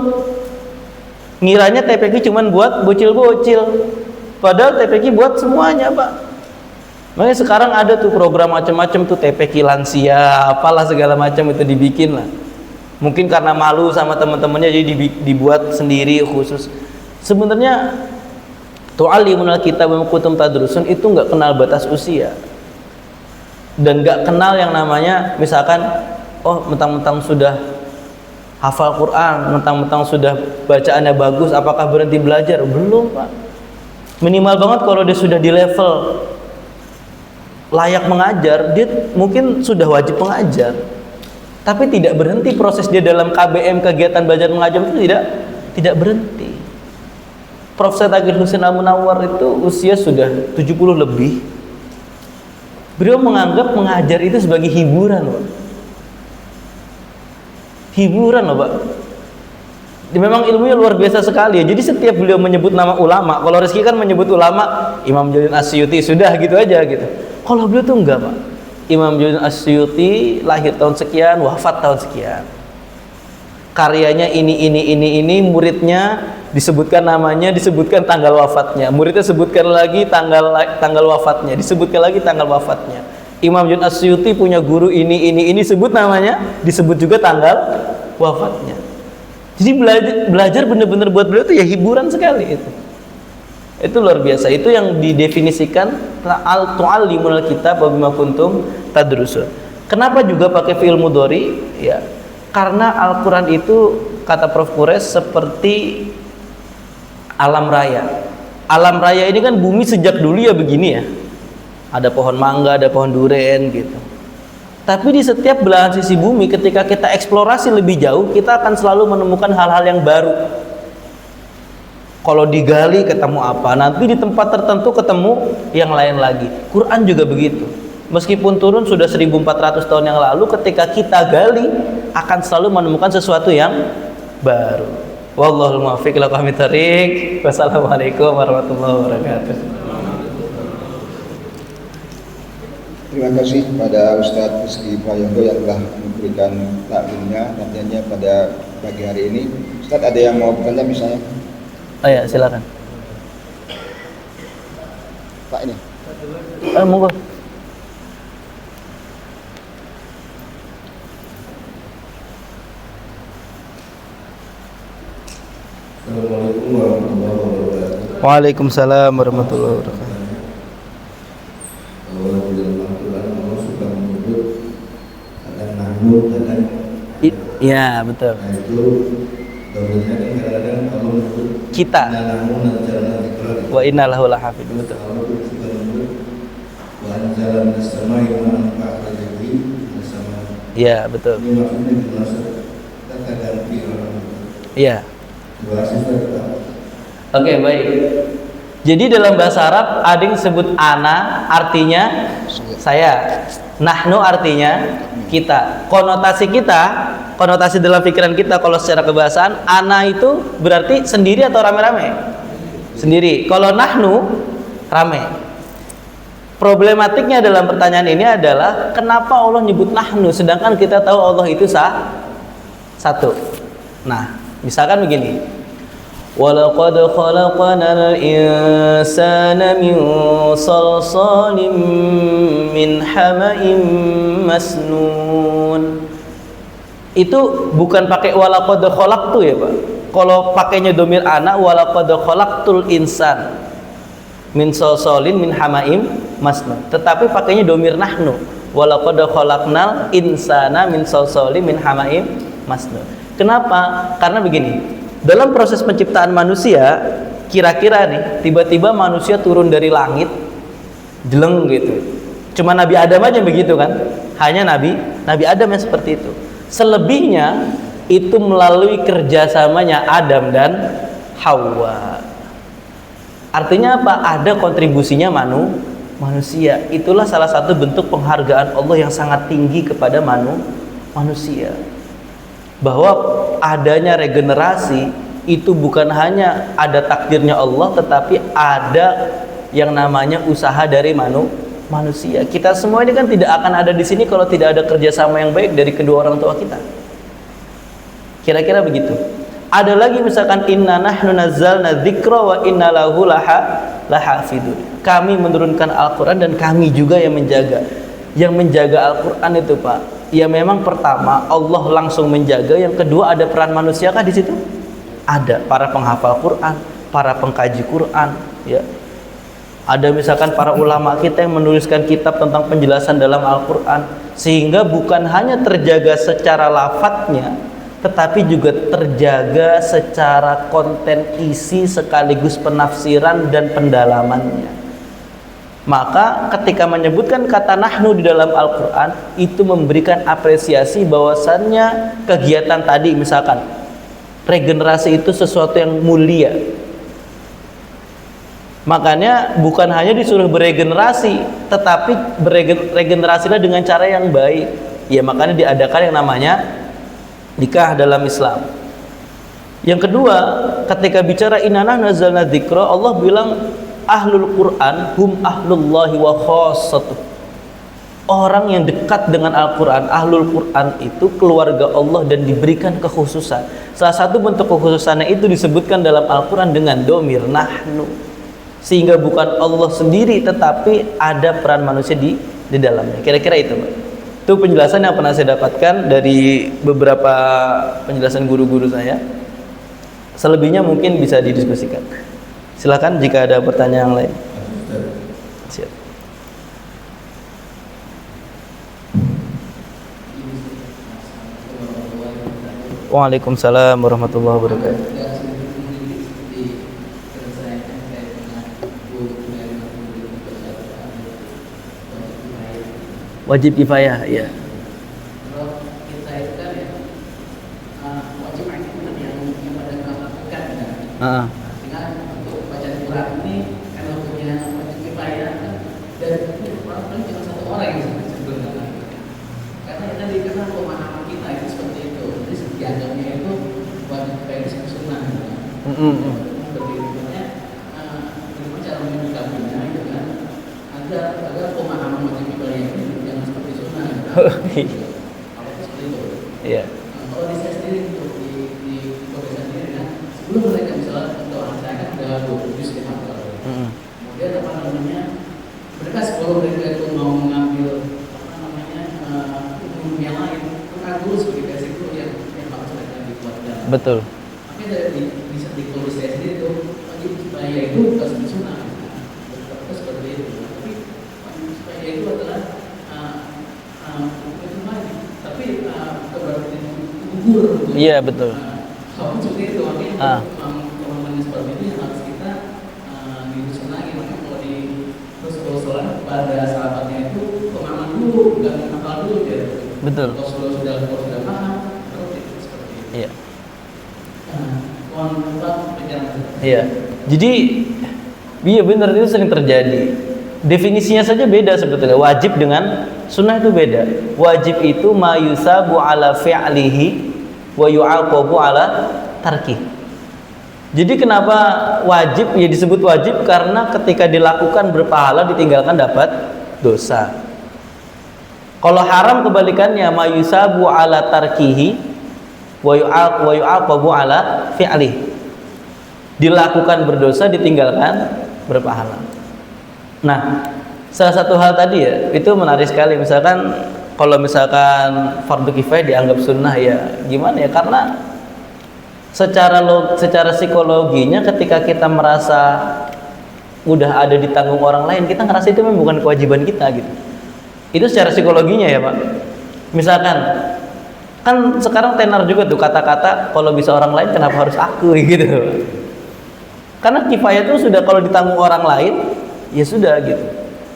Ngiranya TPQ cuman buat bocil-bocil. Padahal TPQ buat semuanya, Pak. Makanya sekarang ada tuh program macam-macam tuh, TPQ lansia, apalah segala macam itu dibikin lah. Mungkin karena malu sama teman-temannya jadi dibuat sendiri khusus. Sebenarnya Tu'allimunal kitab wa kuntum tadrusun itu nggak kenal batas usia. Dan nggak kenal yang namanya misalkan oh mentang-mentang sudah hafal Quran, mentang-mentang sudah bacaannya bagus, apakah berhenti belajar? Belum, Pak. Minimal banget kalau dia sudah di level layak mengajar, dia mungkin sudah wajib mengajar. Tapi tidak berhenti proses dia dalam KBM, kegiatan belajar mengajar itu tidak berhenti. Prof. Syagir Husain Al-Munawwar itu usia sudah 70 lebih. Beliau menganggap mengajar itu sebagai hiburan, Pak. Hiburan loh, Pak. Memang ilmunya luar biasa sekali ya. Jadi setiap beliau menyebut nama ulama, kalau Rizky kan menyebut ulama Imam Jalaluddin As-Suyuti, sudah gitu aja gitu. Kalau beliau tuh enggak, Pak. Imam Jalaluddin As-Suyuti lahir tahun sekian, wafat tahun sekian. Karyanya ini, muridnya disebutkan namanya, disebutkan tanggal wafatnya. Muridnya sebutkan lagi tanggal wafatnya, disebutkan lagi tanggal wafatnya. Imam Jalaluddin As-Suyuti punya guru ini, sebut namanya, disebut juga tanggal wafatnya. Jadi belajar benar-benar buat beliau itu ya hiburan sekali itu. Itu luar biasa. Itu yang didefinisikan tu'allimul kitab wa bima kuntum tadrusun. Kenapa juga pakai fi'il mudhari? Ya, karena Al-Qur'an itu kata Prof. Kures seperti alam raya. Alam raya ini kan bumi sejak dulu ya begini ya. Ada pohon mangga, ada pohon duren gitu. Tapi di setiap belahan sisi bumi ketika kita eksplorasi lebih jauh, kita akan selalu menemukan hal-hal yang baru. Kalau digali ketemu apa, nanti di tempat tertentu ketemu yang lain lagi. Quran juga begitu. Meskipun turun sudah 1400 tahun yang lalu, ketika kita gali akan selalu menemukan sesuatu yang baru. Wallahul muwaffiq ila aqwamit thoriq. Wassalamualaikum warahmatullahi wabarakatuh. Terima kasih kepada Ustadz Rizky Prayogo yang telah memberikan taklimnya nantinya pada pagi hari ini. Ustadz, ada yang mau bertanya misalnya? Oh ya, silakan. Pak ini. Monggo. Assalamualaikum warahmatullahi wabarakatuh. Waalaikumsalam warahmatullahi wabarakatuh. Allah suka menyebut kadang nahnu, kadang Ya, betul. nah itu dominnya kan kadang-kadang Allah menyebut Kita. nahnu nazzalna dzikra. Wa inna lahu lahafidz. Betul. Allah suka menyebut wa anzala minas samai ma'an fa'akhraja bihi minas samai. Ya, betul. Ini maksudnya dimaksud kata ganti orang. Iya. Bahasa Arab. Oke, baik. Jadi dalam bahasa Arab ada yang disebut ana artinya saya, nahnu artinya kita. Konotasi dalam pikiran kita kalau secara kebahasaan ana itu berarti sendiri atau rame-rame? Sendiri. Kalau nahnu rame. Problematiknya dalam pertanyaan ini adalah kenapa Allah nyebut nahnu sedangkan kita tahu Allah itu satu. Nah, misalkan begini. وَلَقَدْ خَلَقْنَا الْإِنسَانَ مِنْ صَلْصَالٍ مِنْ حَمَإٍ مَسْنُونٍ. Itu bukan pakai walaqad khalaqtu ya, Pak. Kalau pakainya domir ana walaqad khalaqtul insan min salsalin min hama'im masnun. Tetapi pakainya domir nahnu walaqad khalaqnal insana min salsalin min hama'im masnun. Kenapa? Karena begini. Dalam proses penciptaan manusia, kira-kira nih, tiba-tiba manusia turun dari langit, jeleng gitu. Cuma Nabi Adam aja begitu kan? Hanya Nabi Adam yang seperti itu. Selebihnya itu melalui kerjasamanya Adam dan Hawa. Artinya apa? Ada kontribusinya manusia. Itulah salah satu bentuk penghargaan Allah yang sangat tinggi kepada manusia. Bahwa adanya regenerasi itu bukan hanya ada takdirnya Allah, tetapi ada yang namanya usaha dari manusia. Kita semua ini kan tidak akan ada di sini kalau tidak ada kerjasama yang baik dari kedua orang tua kita. Kira-kira begitu. Ada lagi misalkan inna nahnu nazzalna dzikra wa inna lahu lahafidun. Kami menurunkan Al-Qur'an dan kami juga yang menjaga. Yang menjaga Al-Qur'an itu, Pak, ya memang pertama Allah langsung menjaga, yang kedua ada peran manusia kah di situ? Ada para penghafal Quran, para pengkaji Quran, ya. Ada misalkan para ulama kita yang menuliskan kitab tentang penjelasan dalam Al-Quran, sehingga bukan hanya terjaga secara lafadznya, tetapi juga terjaga secara konten isi sekaligus penafsiran dan pendalamannya. Maka ketika menyebutkan kata nahnu di dalam Al-Quran, itu memberikan apresiasi bahwasannya kegiatan tadi, misalkan regenerasi itu sesuatu yang mulia. Makanya bukan hanya disuruh beregenerasi, tetapi beregenerasilah dengan cara yang baik. Ya, makanya diadakan yang namanya nikah dalam Islam. Yang kedua, ketika bicara inna nazzalna dzikra, Allah bilang ahlul Quran hum ahlullahi wa khassatuh. Orang yang dekat dengan Al-Quran, ahlul Quran itu keluarga Allah dan diberikan kekhususan. Salah satu bentuk kekhususannya itu disebutkan dalam Al-Quran dengan domir nahnu, sehingga bukan Allah sendiri tetapi ada peran manusia di dalamnya. Kira-kira itu, Pak. Itu penjelasan yang pernah saya dapatkan dari beberapa penjelasan guru-guru saya. Selebihnya mungkin bisa didiskusikan. Silakan jika ada pertanyaan lain. Siap. Waalaikumsalam warahmatullahi wabarakatuh. Wajib kifayah, ya. Kalau kita itu kan ya wajib yang pada melakukan kan. Sehingga untuk bacaan Quran ini kalau punya wajib kifayah dan orang kan cuma satu orang yang sebenarnya. Karena tadi karena pemahaman kita itu seperti itu. Jadi dianggapnya itu wajib kifayah itu sunnah. Bagaimana cara menyikapinya itu kan agar pemahaman wajib kifayah ini Iya. Kalau di saya sendiri untuk di kota sendiri kan, sebelum mereka misalnya untuk orang saya kan udah 20 juz ya, kemudian apa namanya mereka sebelum mereka itu mau mengambil apa namanya ilmu yang lain, kan dulu seperti itu yang harus mereka dikuatkan. Betul. Tapi bisa ditulis saya sendiri itu wajib supaya itu harus sunnah, seperti itu. Tapi wajib supaya itu adalah tapi berarti gugur. Iya, betul. Kalau seperti itu makanya teman-teman seperti ini yang harus kita diusun lagi. Makanya kalau di Rasulullah pada sahabatnya itu pemahaman dulu, bukan hafal dulu ya. Betul. Kalau sudah paham, baru seperti itu. Iya. Iya. Jadi, iya benar, itu sering terjadi. Definisinya saja beda sebetulnya. Wajib dengan sunnah itu beda. Wajib itu ma yusabu ala fi'lihi wa yu'aqabu ala tarki. Jadi kenapa wajib ya disebut wajib? Karena ketika dilakukan berpahala, ditinggalkan dapat dosa. Kalau haram kebalikannya, ma yusabu ala tarkihi wa yu'aqabu ala fi'lihi. Dilakukan berdosa, ditinggalkan berpahala. Nah, salah satu hal tadi ya, itu menarik sekali. Misalkan kalau misalkan fardu kifayah dianggap sunnah, ya gimana ya? Karena secara psikologinya ketika kita merasa udah ada di tanggung orang lain, kita ngerasa itu memang bukan kewajiban kita gitu. Itu secara psikologinya ya, Pak. Misalkan kan sekarang tenar juga tuh kata-kata kalau bisa orang lain kenapa harus aku gitu. Karena kifayah itu sudah kalau ditanggung orang lain, ya sudah gitu.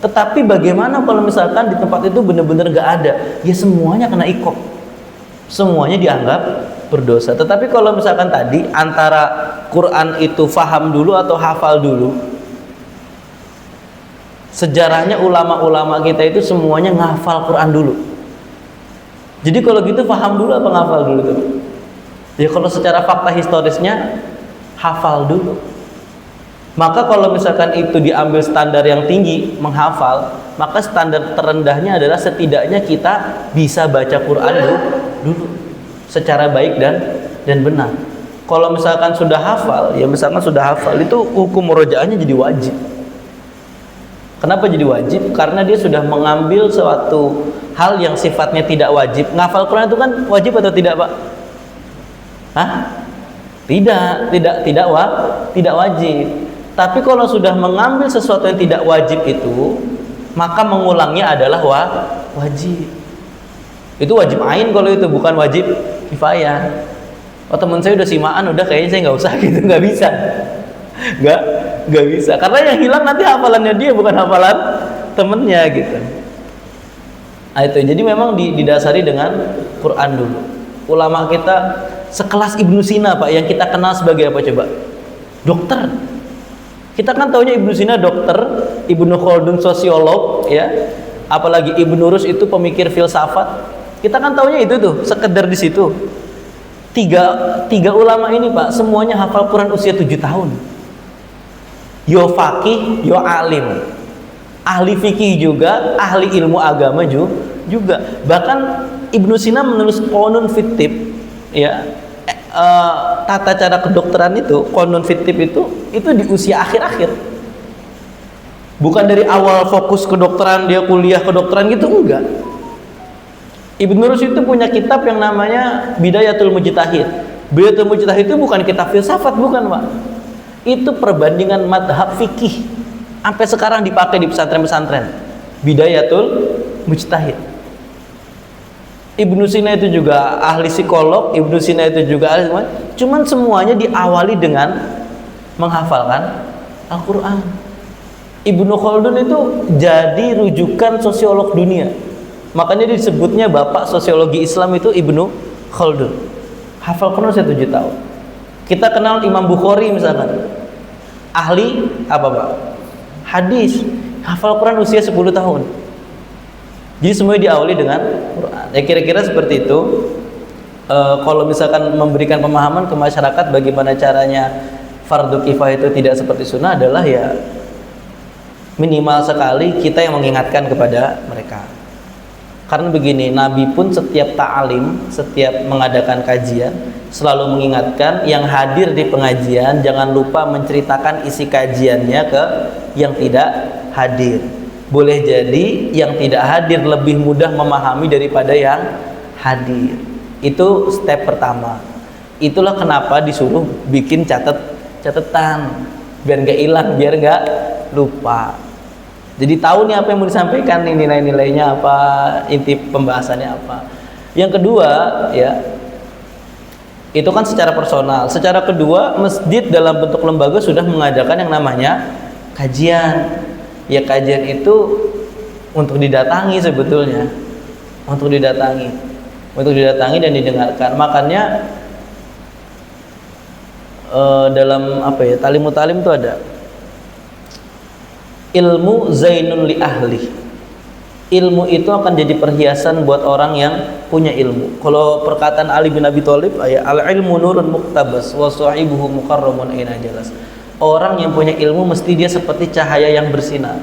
Tetapi bagaimana kalau misalkan di tempat itu benar-benar gak ada? Ya semuanya kena iqab. Semuanya dianggap berdosa. Tetapi kalau misalkan tadi antara Quran itu faham dulu atau hafal dulu, sejarahnya ulama-ulama kita itu semuanya ngafal Quran dulu. Jadi kalau gitu faham dulu apa ngafal dulu tuh? Ya kalau secara fakta historisnya hafal dulu. Maka kalau misalkan itu diambil standar yang tinggi menghafal, maka standar terendahnya adalah setidaknya kita bisa baca Quran dulu secara baik dan benar. Kalau misalkan sudah hafal, ya misalkan sudah hafal, itu hukum murojaahnya jadi wajib. Kenapa jadi wajib? Karena dia sudah mengambil suatu hal yang sifatnya tidak wajib. Ngafal Quran itu kan wajib atau tidak, Pak? Hah? Tidak wajib. Tapi kalau sudah mengambil sesuatu yang tidak wajib itu, maka mengulangnya adalah wajib. Itu wajib ain kalau itu, bukan wajib kifayah. Oh, teman saya udah simaan, udah kayaknya saya nggak usah gitu, nggak bisa. Nggak bisa, karena yang hilang nanti hafalannya dia, bukan hafalan temennya gitu. Nah, itu jadi memang didasari dengan Quran dulu. Ulama kita sekelas Ibnu Sina, Pak, yang kita kenal sebagai apa coba? Dokter. Kita kan taunya Ibnu Sina dokter, Ibnu Khaldun sosiolog, ya. Apalagi Ibnu Rus itu pemikir filsafat. Kita kan taunya itu tuh, sekedar di situ. Tiga ulama ini, Pak, semuanya hafal Quran usia 7 tahun. Yo faqih, yo alim, ahli fikih juga, ahli ilmu agama juga. Bahkan Ibnu Sina menulis Qanun fit Tibb, ya, tata cara kedokteran itu, Qanun fit Tibb itu di usia akhir-akhir. Bukan dari awal fokus kedokteran, dia kuliah kedokteran gitu, enggak. Ibnu Rus itu punya kitab yang namanya Bidayatul Mujtahid. Bidayatul Mujtahid itu bukan kitab filsafat, bukan, Pak. Itu perbandingan madhab fikih, sampai sekarang dipakai di pesantren-pesantren. Bidayatul Mujtahid. Ibnu Sina itu juga ahli psikolog, Ibnu Sina itu juga ahli, cuman semuanya diawali dengan menghafalkan Al-Quran. Ibnu Khaldun itu jadi rujukan sosiolog dunia, makanya disebutnya bapak sosiologi Islam itu Ibnu Khaldun. Hafal Quran 7 tahun. Kita kenal Imam Bukhari misalkan, ahli apa, Pak? Hadis, hafal Quran usia 10 tahun. Jadi semuanya diawali dengan Quran. Ya kira-kira seperti itu. Kalau misalkan memberikan pemahaman ke masyarakat bagaimana caranya fardu kifayah itu tidak seperti sunnah adalah ya minimal sekali kita yang mengingatkan kepada mereka. Karena begini, Nabi pun setiap ta'alim, setiap mengadakan kajian selalu mengingatkan yang hadir di pengajian jangan lupa menceritakan isi kajiannya ke yang tidak hadir. Boleh jadi yang tidak hadir lebih mudah memahami daripada yang hadir. Itu step pertama. Itulah kenapa disuruh bikin catatan biar nggak hilang, biar nggak lupa. Jadi tahu nih apa yang mau disampaikan, nih nilai-nilainya apa, inti pembahasannya apa. Yang kedua, ya, itu kan secara personal. Secara kedua, masjid dalam bentuk lembaga sudah mengadakan yang namanya kajian. Ya, kajian itu untuk didatangi sebetulnya, untuk didatangi dan didengarkan. Makanya dalam apa ya, Talimut Talim itu ada ilmu zainun li ahli. Ilmu itu akan jadi perhiasan buat orang yang punya ilmu. Kalau perkataan Ali bin Abi Thalib, al ilmu nurun muktabas wa sahibuhu mukarramun aina jalas. Orang yang punya ilmu mesti dia seperti cahaya yang bersinar.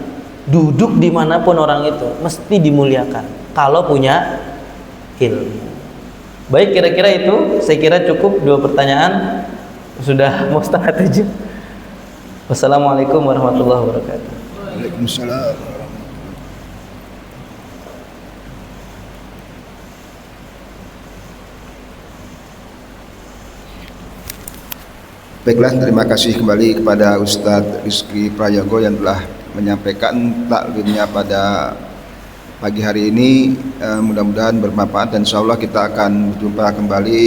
Duduk dimanapun orang itu mesti dimuliakan kalau punya ilmu. Baik, kira-kira itu saya kira cukup. 2 pertanyaan sudah mau 6:30. Wassalamualaikum warahmatullahi wabarakatuh. Waalaikumsalam. Baiklah, terima kasih kembali kepada Ustadz Rizky Prayogo yang telah menyampaikan taklimnya pada pagi hari ini. Mudah-mudahan bermanfaat dan insya Allah kita akan berjumpa kembali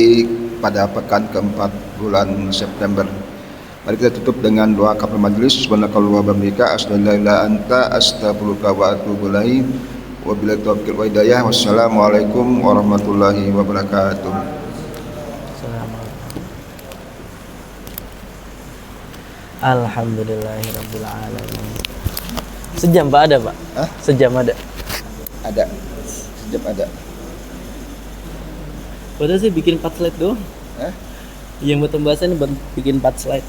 pada pekan keempat bulan September. Mari kita tutup dengan doa kafaratul majelis. Subhanakallah wa bihamdika asyhadu an la ilaha illa anta astaghfiruka wa atubu ilaik. Wabillahi taufiq wal hidayah. Wassalamualaikum warahmatullahi wabarakatuh. Alhamdulillahirabbil alamin. Sejam, Pak, ada, Pak? Hah? Sejam ada. Ada. Sejam ada. Padahal sih bikin 4 slide doang. Hah? Yang buat pembahasan bikin 4 slide.